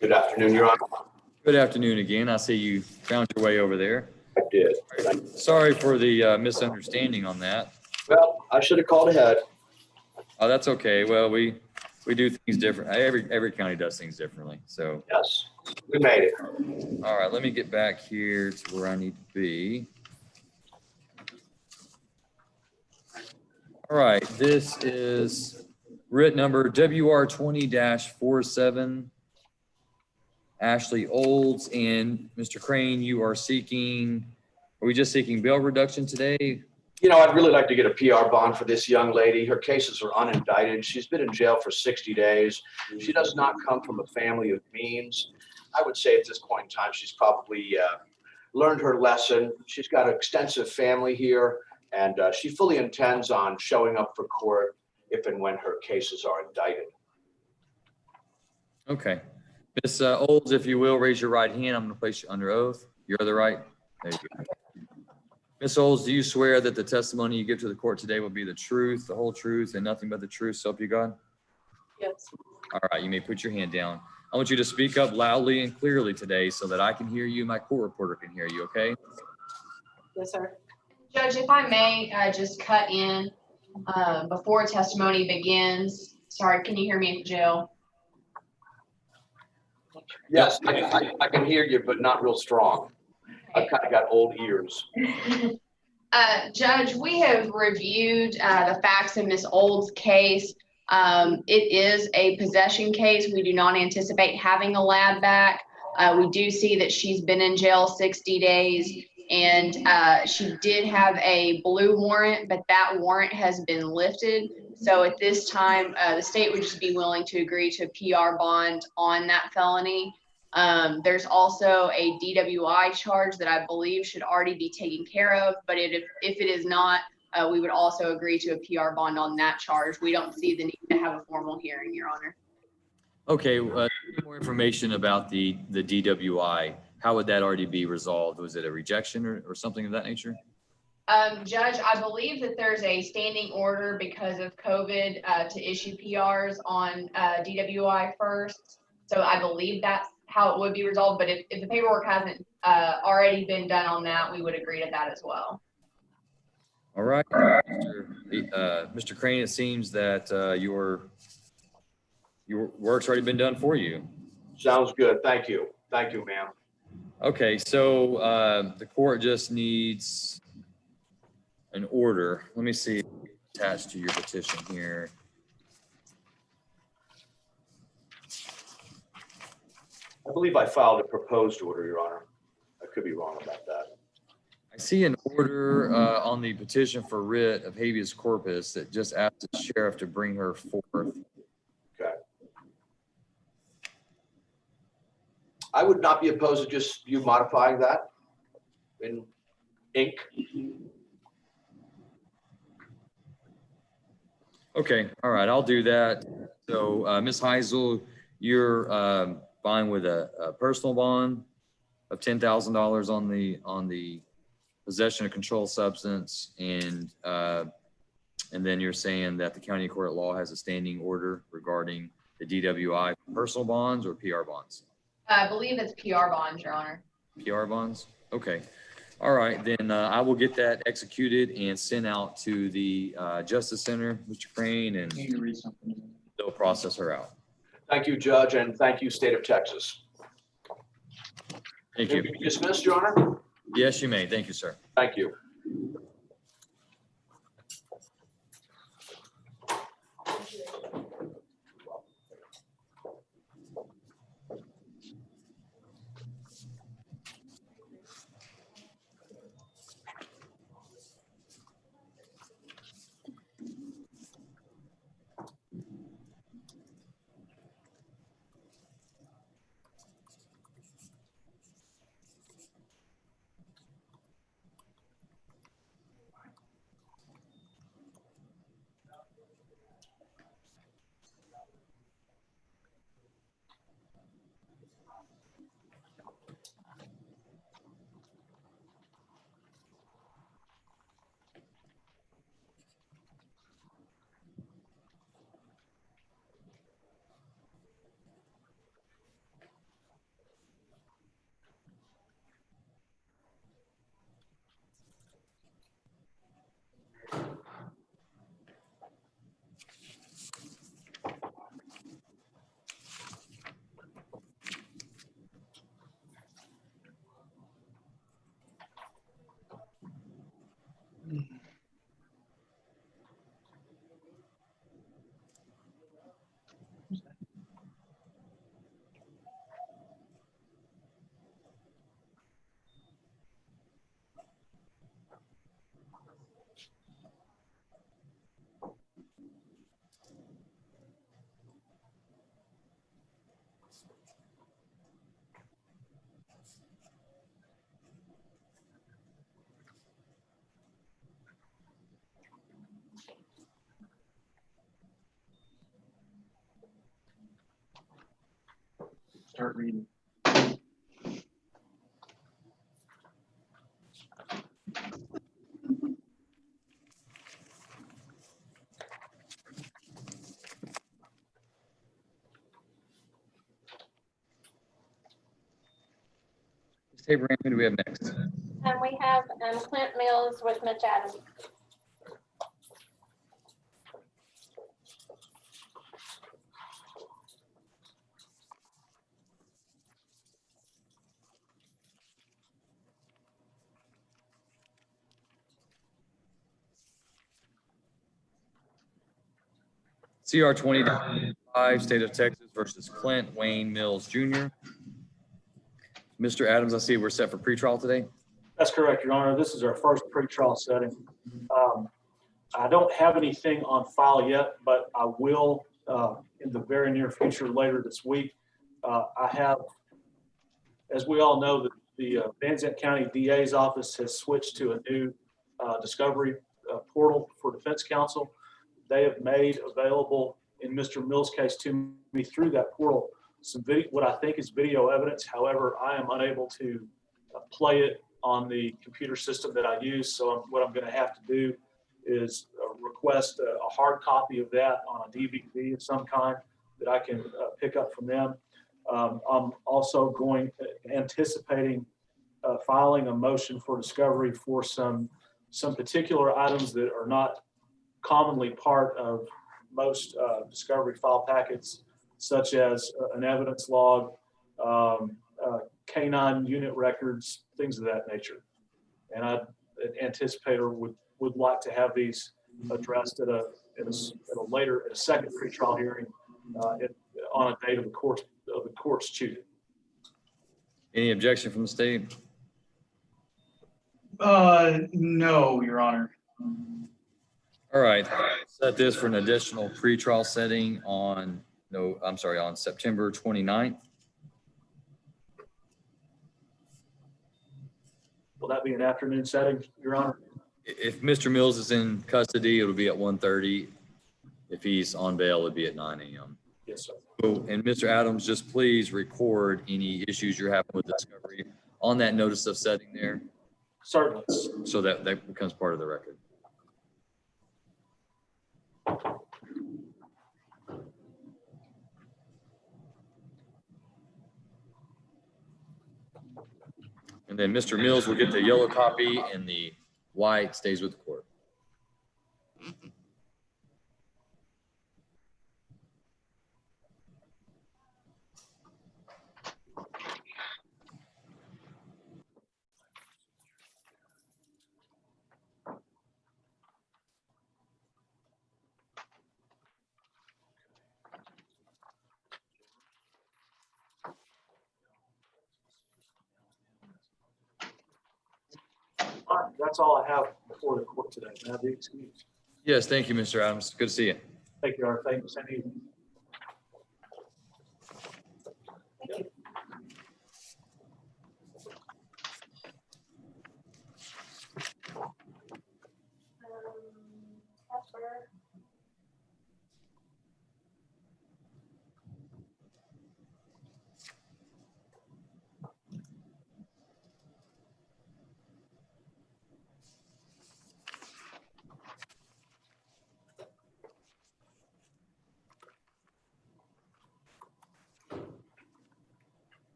Good afternoon, Your Honor. Good afternoon again. I see you found your way over there. I did. Sorry for the misunderstanding on that. Well, I should have called ahead. Oh, that's okay. Well, we do things different. Every county does things differently. So. Yes, we made it. All right, let me get back here to where I need to be. All right, this is writ number WR 20-47. Ashley Olds, and Mr. Crane, you are seeking, are we just seeking bail reduction today? You know, I'd really like to get a PR bond for this young lady. Her cases are unindicted. She's been in jail for 60 days. She does not come from a family of means. I would say at this point in time, she's probably learned her lesson. She's got an extensive family here, and she fully intends on showing up for court if and when her cases are indicted. Okay. Ms. Olds, if you will, raise your right hand. I'm going to place you under oath. You're the right. There you go. Ms. Olds, do you swear that the testimony you give to the court today will be the truth, the whole truth, and nothing but the truth, so help you God? Yes. All right, you may put your hand down. I want you to speak up loudly and clearly today so that I can hear you, my court reporter can hear you, okay? Yes, sir. Judge, if I may just cut in before testimony begins. Sorry, can you hear me at jail? Yes, I can hear you, but not real strong. I've kind of got old ears. Judge, we have reviewed the facts in Ms. Old's case. It is a possession case. We do not anticipate having a lab back. We do see that she's been in jail 60 days, and she did have a blue warrant, but that warrant has been lifted. So at this time, the state would just be willing to agree to a PR bond on that felony. There's also a DWI charge that I believe should already be taken care of, but if it is not, we would also agree to a PR bond on that charge. We don't see the need to have a formal hearing, Your Honor. Okay, more information about the DWI. How would that already be resolved? Was it a rejection or something of that nature? Judge, I believe that there's a standing order because of COVID to issue PRs on DWI first. So I believe that's how it would be resolved. But if the paperwork hasn't already been done on that, we would agree to that as well. All right, Mr. Crane, it seems that your work's already been done for you. Sounds good. Thank you. Thank you, ma'am. Okay, so the court just needs an order. Let me see attached to your petition here. I believe I filed a proposed order, Your Honor. I could be wrong about that. I see an order on the petition for writ of habeas corpus that just asked the sheriff to bring her forth. Okay. I would not be opposed to just you modifying that in ink. Okay, all right, I'll do that. So, Ms. Heisel, you're fine with a personal bond of $10,000 on the possession of controlled substance, and then you're saying that the county court of law has a standing order regarding the DWI personal bonds or PR bonds? I believe it's PR bonds, Your Honor. PR bonds? Okay. All right, then I will get that executed and sent out to the Justice Center, Mr. Crane, and they'll process her out. Thank you, Judge, and thank you, State of Texas. Thank you. May we be dismissed, Your Honor? Yes, you may. Thank you, sir. Thank you. start reading. Ms. Abraham, who do we have next? We have Clint Mills with Mitch Adams. CR 20-5, State of Texas versus Clint Wayne Mills Jr. Mr. Adams, I see we're set for pretrial today. That's correct, Your Honor. This is our first pretrial setting. I don't have anything on file yet, but I will in the very near future, later this week. I have, as we all know, the Van Zandt County DA's office has switched to a new discovery portal for defense counsel. They have made available, in Mr. Mills' case, to me through that portal some video, what I think is video evidence. However, I am unable to play it on the computer system that I use. So what I'm going to have to do is request a hard copy of that on a DVD of some kind that I can pick up from them. I'm also anticipating filing a motion for discovery for some particular items that are not commonly part of most discovery file packets, such as an evidence log, K9 unit records, things of that nature. And an anticipator would like to have these addressed at a second pretrial hearing on a date of the court's choosing. Any objection from the state? No, Your Honor. All right, set this for an additional pretrial setting on September 29th. Will that be an afternoon setting, Your Honor? If Mr. Mills is in custody, it'll be at 1:30. If he's on bail, it'll be at 9 a.m. Yes, sir. So, and Mr. Adams, just please record any issues you're having with discovery on that notice of setting there. Certainly. So that becomes part of the record. And then Mr. Mills will get the yellow copy and the white stays with the court. All right, that's all I have before the court today. May I be excused? Yes, thank you, Mr. Adams. Good to see you. Thank you, Your Honor. Thank you. Same evening.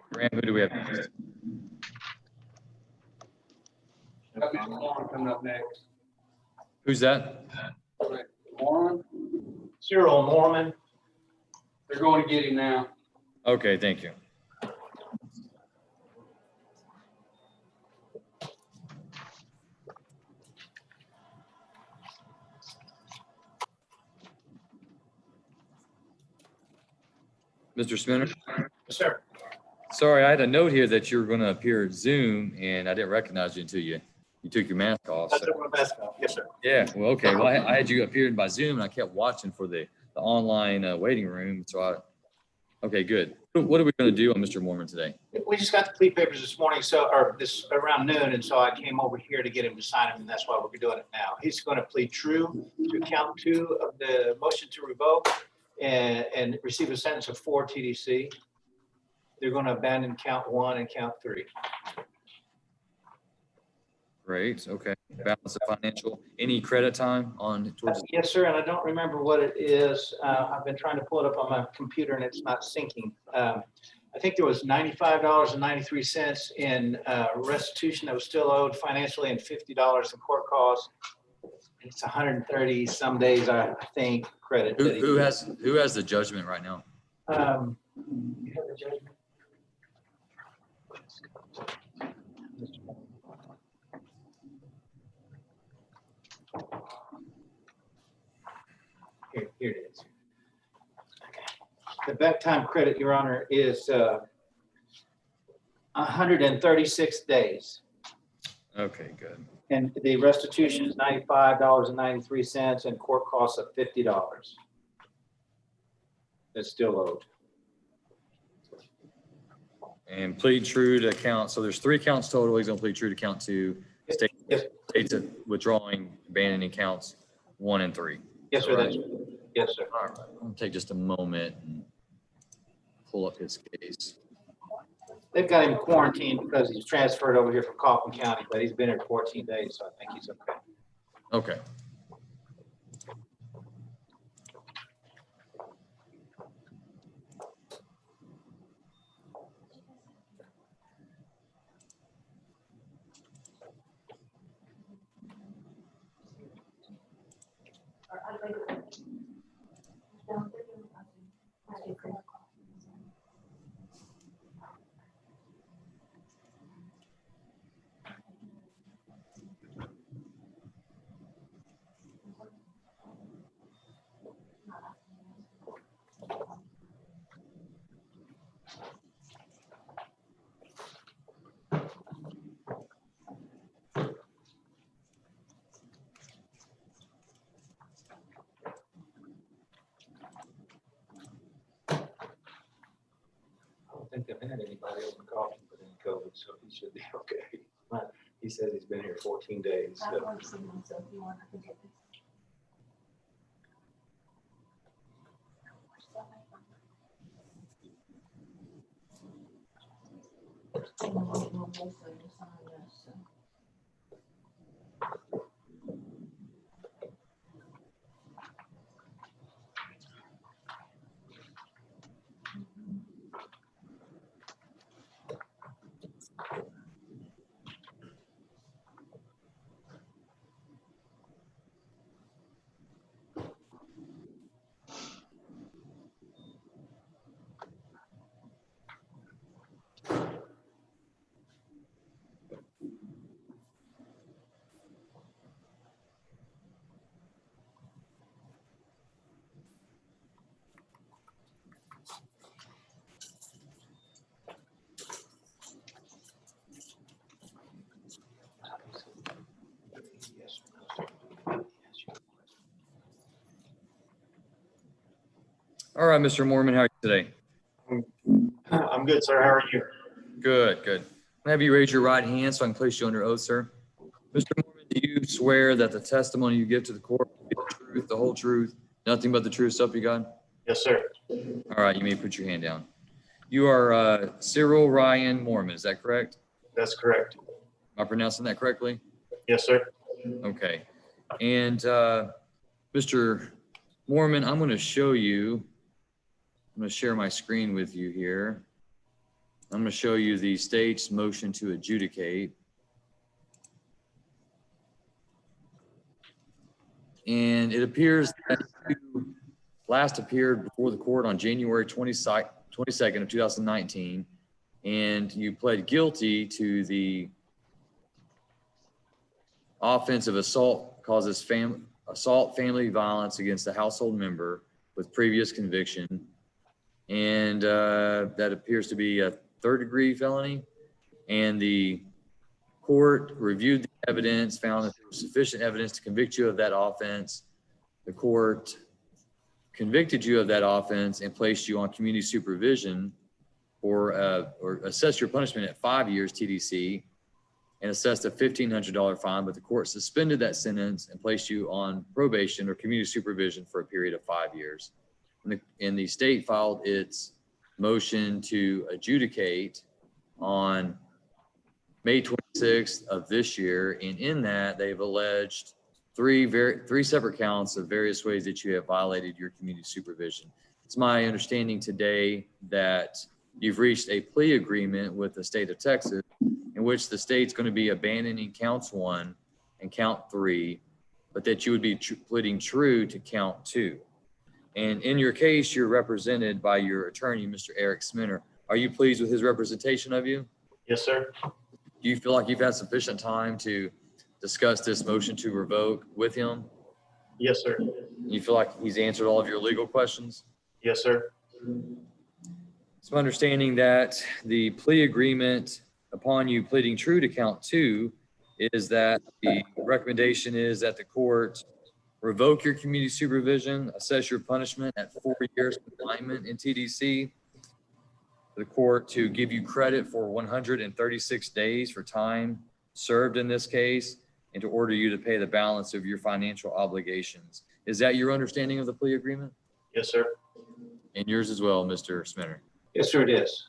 Graham, who do we have next? Coming up next. Who's that? Norman, Cyril Norman. They're going to get him now. Okay, thank you. Mr. Smith? Yes, sir. Sorry, I had a note here that you were going to appear at Zoom and I didn't recognize you until you took your mask off. I took my mask off. Yes, sir. Yeah, well, okay. Well, I had you appeared by Zoom and I kept watching for the online waiting room. So okay, good. What are we going to do on Mr. Mormon today? We just got the plea papers this morning, or this around noon, and so I came over here to get him to sign them, and that's why we're doing it now. He's going to plead true to count 2 of the motion to revoke and receive a sentence of 4 TDC. They're going to abandon count 1 and count 3. Great. Okay. Balance of financial. Any credit time on towards? Yes, sir, and I don't remember what it is. I've been trying to pull it up on my computer and it's not syncing. I think there was $95.93 in restitution that was still owed financially and $50 in court costs. It's 130 some days, I think, credit. Who has the judgment right now? You have the judgment? Here it is. Okay. The back time credit, Your Honor, is 136 days. Okay, good. And the restitution is $95.93 and court costs of $50. That's still owed. And plead true to count. So there's 3 counts total. He's going to plead true to count 2. States of withdrawing, abandoning counts 1 and 3. Yes, sir. That's, yes, sir. All right. I'm going to take just a moment and pull up his case. They've got him quarantined because he's transferred over here from Kaufman County, but he's been here 14 days, so I think he's okay. Okay. I don't think they've had anybody over in Kaufman with any COVID, so he should be okay. But he says he's been here 14 days. So. All right, Mr. Mormon, how are you today? I'm good, sir. How are you? Good, good. I'll have you raise your right hand so I can place you under oath, sir. Mr. Mormon, do you swear that the testimony you give to the court will be the truth, the whole truth, nothing but the truth, so help you God? Yes, sir. All right, you may put your hand down. You are Cyril Ryan Mormon, is that correct? That's correct. Am I pronouncing that correctly? Yes, sir. Okay. And Mr. Mormon, I'm going to show you, I'm going to share my screen with you here. I'm going to show you the state's motion to adjudicate. And it appears that you last appeared before the court on January 22nd of 2019, and you pled guilty to the offense of assault causes family violence against a household member with previous conviction. And that appears to be a third-degree felony. And the court reviewed the evidence, found that there was sufficient evidence to convict you of that offense. The court convicted you of that offense and placed you on community supervision or assess your punishment at 5 years TDC and assessed a $1,500 fine, but the court suspended that sentence and placed you on probation or community supervision for a period of 5 years. And the state filed its motion to adjudicate on May 26th of this year. And in that, they've alleged three separate counts of various ways that you have violated your community supervision. It's my understanding today that you've reached a plea agreement with the state of Texas in which the state's going to be abandoning counts 1 and count 3, but that you would be pleading true to count 2. And in your case, you're represented by your attorney, Mr. Eric Sminner. Are you pleased with his representation of you? Yes, sir. Do you feel like you've had sufficient time to discuss this motion to revoke with him? Yes, sir. You feel like he's answered all of your legal questions? Yes, sir. It's my understanding that the plea agreement upon you pleading true to count 2 is that the recommendation is that the court revoke your community supervision, assess your punishment at 4 years confinement in TDC, the court to give you credit for 136 days for time served in this case, and to order you to pay the balance of your financial obligations. Is that your understanding of the plea agreement? Yes, sir. And yours as well, Mr. Sminner? Yes, sir, it is.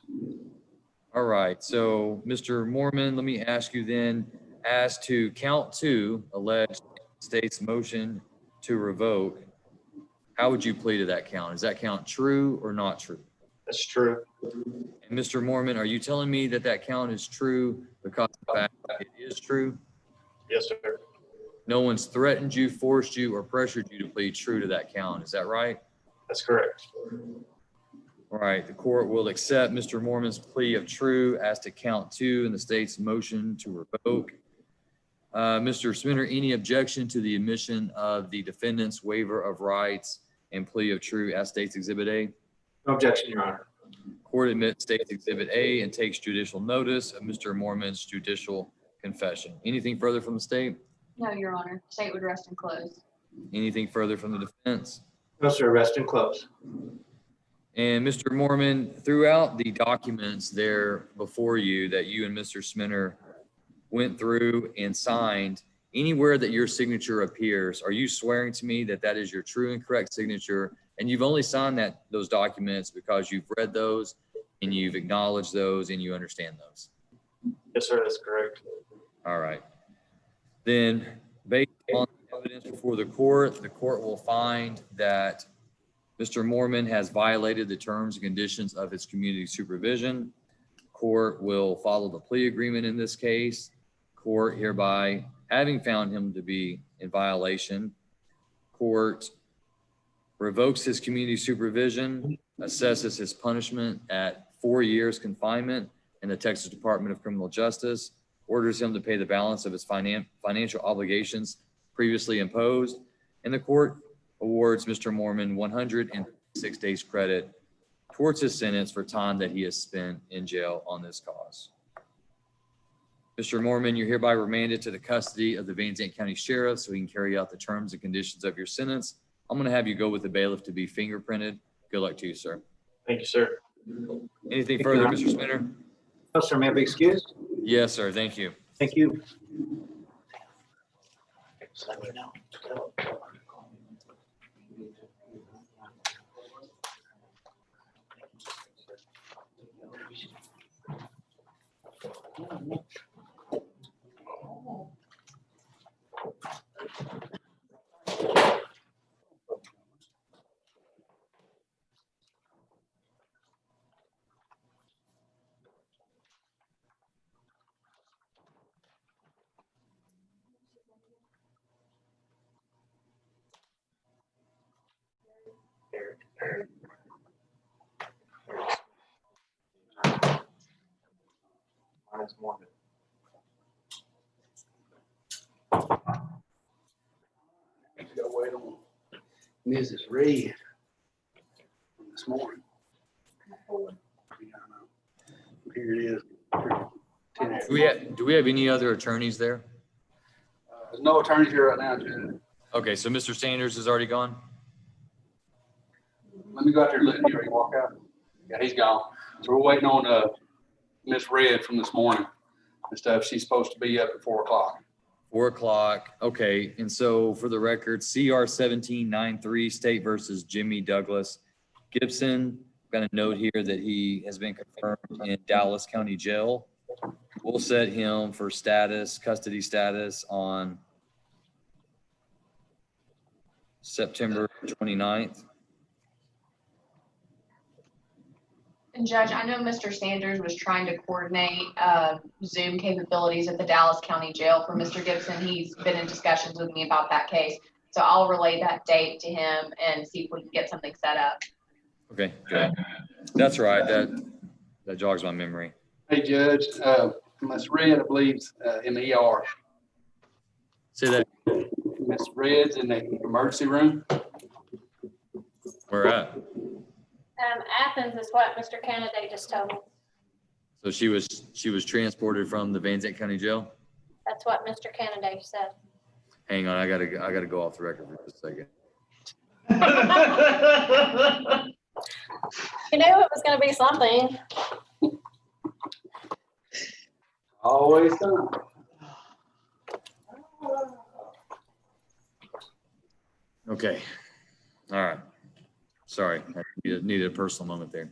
All right, so Mr. Mormon, let me ask you then, as to count 2, alleged state's motion to revoke, how would you plead to that count? Is that count true or not true? That's true. And Mr. Mormon, are you telling me that that count is true because of the fact that it is true? Yes, sir. No one's threatened you, forced you, or pressured you to plead true to that count. Is that right? That's correct. All right, the court will accept Mr. Mormon's plea of true as to count 2 in the state's motion to revoke. Mr. Sminner, any objection to the admission of the defendant's waiver of rights and plea of true as state's Exhibit A? No objection, Your Honor. Court admits state's Exhibit A and takes judicial notice of Mr. Mormon's judicial confession. Anything further from the state? No, Your Honor. State would rest and close. Anything further from the defense? No, sir, rest and close. And Mr. Mormon, throughout the documents there before you that you and Mr. Sminner went through and signed, anywhere that your signature appears, are you swearing to me that that is your true and correct signature? And you've only signed those documents because you've read those and you've acknowledged those and you understand those? Yes, sir, that's correct. All right. Then based on the evidence before the court will find that Mr. Mormon has violated the terms and conditions of his community supervision. Court will follow the plea agreement in this case. Court hereby, having found him to be in violation, court revokes his community supervision, assesses his punishment at 4 years confinement in the Texas Department of Criminal Justice, orders him to pay the balance of his financial obligations previously imposed, and the court awards Mr. Mormon 106 days credit towards his sentence for time that he has spent in jail on this cause. Mr. Mormon, you're hereby remanded to the custody of the Van Zandt County Sheriff so he can carry out the terms and conditions of your sentence. I'm going to have you go with the bailiff to be fingerprinted. Good luck to you, sir. Thank you, sir. Anything further, Mr. Sminner? No, sir, may I be excused? Yes, sir. Thank you. Thank you. Mine's Mormon. Gotta wait on Mrs. Reed this morning. Here it is. Do we have any other attorneys there? There's no attorneys here right now, Judge. Okay, so Mr. Sanders is already gone? Let me go out there and let you walk out. Yeah, he's gone. So we're waiting on Miss Red from this morning and stuff. She's supposed to be up at 4 o'clock. 4 o'clock. Okay. And so for the record, CR 1793 State versus Jimmy Douglas Gibson. Got a note here that he has been confirmed in Dallas County Jail. We'll set him for custody status on September 29th. And Judge, I know Mr. Sanders was trying to coordinate Zoom capabilities at the Dallas County Jail for Mr. Gibson. He's been in discussions with me about that case. So I'll relay that date to him and see if we can get something set up. Okay, good. That's right. That jogs my memory. Hey, Judge, Miss Red, I believe, in the ER. Say that. Miss Red's in the emergency room. Where at? Athens is what Mr. Kennedy just told me. So she was transported from the Van Zandt County Jail? That's what Mr. Kennedy said. Hang on, I gotta go off the record for just a second. You knew it was gonna be something. Always done. Okay. All right. Sorry, I needed a personal moment there.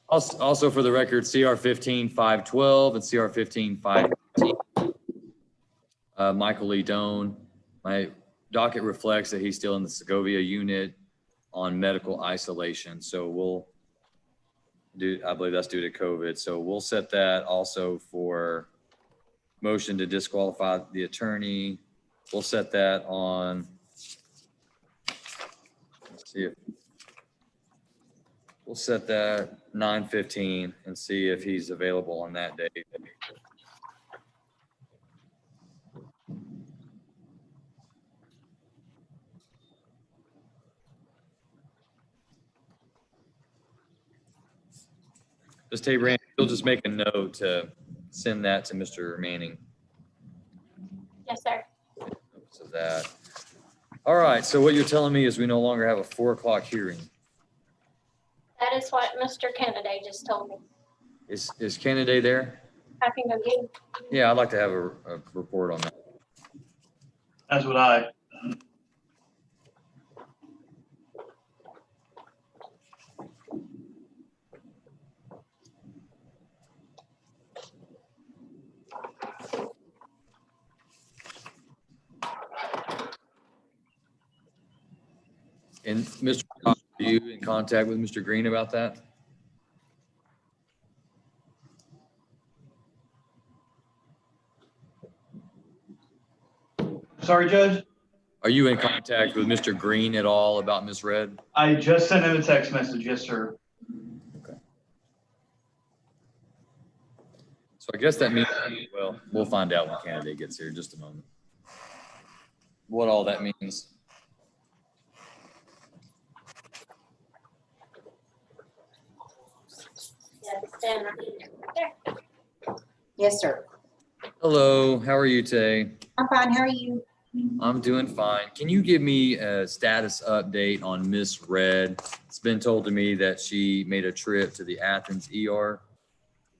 Also for the record, CR 15-512 and CR 15-515. Michael Lee Doan. My docket reflects that he's still in the Segovia unit on medical isolation. So we'll do, I believe that's due to COVID. So we'll set that also for motion to disqualify the attorney. We'll set that on, let's see if, we'll set that 9:15 and see if he's available on that day. Just hey, Randy, you'll just make a note to send that to Mr. Manning. Yes, sir. So that. All right. So what you're telling me is we no longer have a 4 o'clock hearing. That is what Mr. Kennedy just told me. Is Kennedy there? I can go get him. Yeah, I'd like to have a report on that. That's what I. And Mr. Are you in contact with Mr. Green about that? Sorry, Judge? Are you in contact with Mr. Green at all about Miss Red? I just sent him a text message. Yes, sir. Okay. So I guess that means, well, we'll find out when candidate gets here in just a moment. What all that means. Yes, sir. Hello, how are you today? I'm fine. How are you? I'm doing fine. Can you give me a status update on Miss Red? It's been told to me that she made a trip to the Athens ER.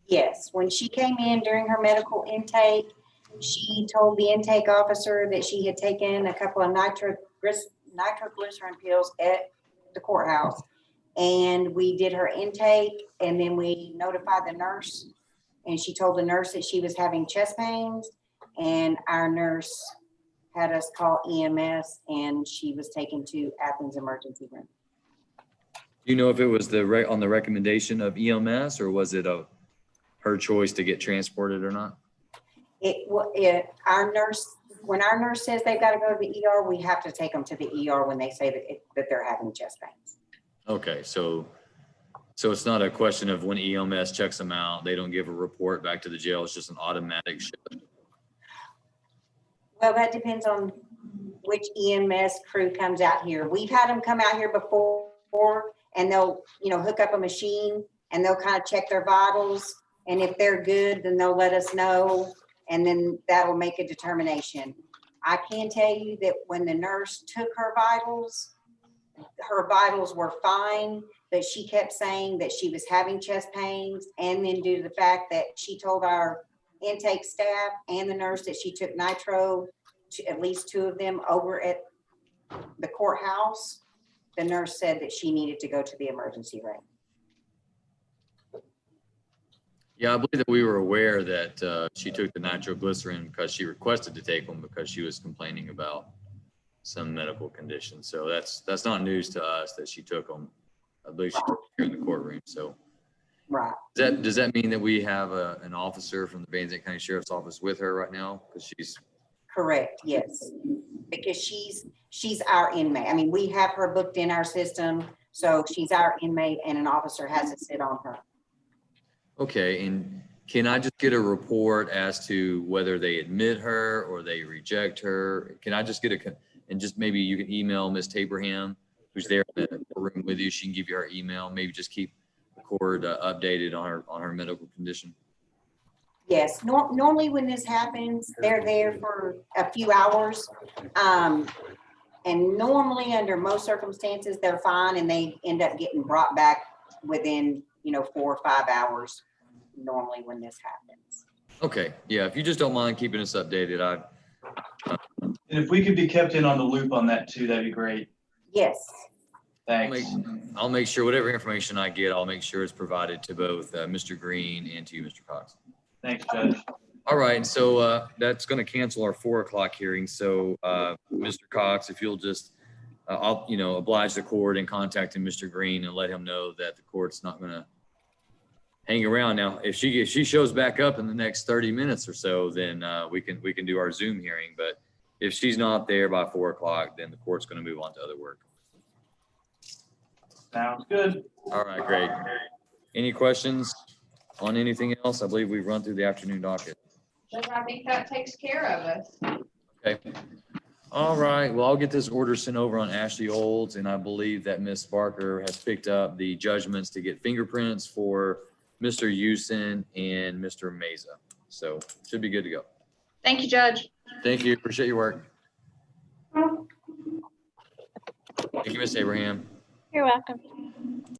Yes, when she came in during her medical intake, she told the intake officer that she had taken a couple of nitroglycerin pills at the courthouse. And we did her intake and then we notified the nurse. And she told the nurse that she was having chest pains and our nurse had us call EMS and she was taken to Athens emergency room. Do you know if it was on the recommendation of EMS or was it her choice to get transported or not? Our nurse, when our nurse says they've got to go to the ER, we have to take them to the ER when they say that they're having chest pains. Okay, so it's not a question of when EMS checks them out, they don't give a report back to the jail, it's just an automatic ship. Well, that depends on which EMS crew comes out here. We've had them come out here before and they'll, hook up a machine and they'll kind of check their vitals. And if they're good, then they'll let us know. And then that'll make a determination. I can tell you that when the nurse took her vitals, her vitals were fine, but she kept saying that she was having chest pains. And then due to the fact that she told our intake staff and the nurse that she took nitro, to at least 2 of them over at the courthouse, the nurse said that she needed to go to the emergency room. Yeah, I believe that we were aware that she took the nitroglycerin because she requested to take them because she was complaining about some medical condition. So that's not news to us that she took them. I believe she took them here in the courtroom. So right. Does that mean that we have an officer from the Van Zandt County Sheriff's Office with her right now? Because she's correct. Yes, because she's our inmate. I mean, we have her booked in our system, so she's our inmate, and an officer has to sit on her. okay. And can I just get a report as to whether they admit her or they reject her? Can I just get and just maybe you can email Ms. Tabraham, who's there in the room with you. She can give you her email. Maybe just keep the court updated on her medical condition. Yes, normally when this happens, they're there for a few hours. And normally under most circumstances, they're fine and they end up getting brought back within, 4 or 5 hours, normally when this happens. Okay, yeah, if you just don't mind keeping us updated, And if we could be kept in on the loop on that too, that'd be great. Yes. Thanks. I'll make sure whatever information I get, I'll make sure it's provided to both Mr. Green and to you, Mr. Cox. Thanks, Judge. All right, so that's going to cancel our 4 o'clock hearing. So Mr. Cox, if you'll just, I'll, oblige the court in contacting Mr. Green and let him know that the court's not going to hang around. Now, if she shows back up in the next 30 minutes or so, then we can do our Zoom hearing. But if she's not there by 4 o'clock, then the court's going to move on to other work. Sounds good. All right, great. Any questions on anything else? I believe we've run through the afternoon docket. I think that takes care of us. Okay. All right. Well, I'll get this order sent over on Ashley Olds, and I believe that Ms. Barker has picked up the judgments to get fingerprints for Mr. Houston and Mr. Meza. So should be good to go. Thank you, Judge. Thank you. Appreciate your work. Thank you, Ms. Abraham. You're welcome.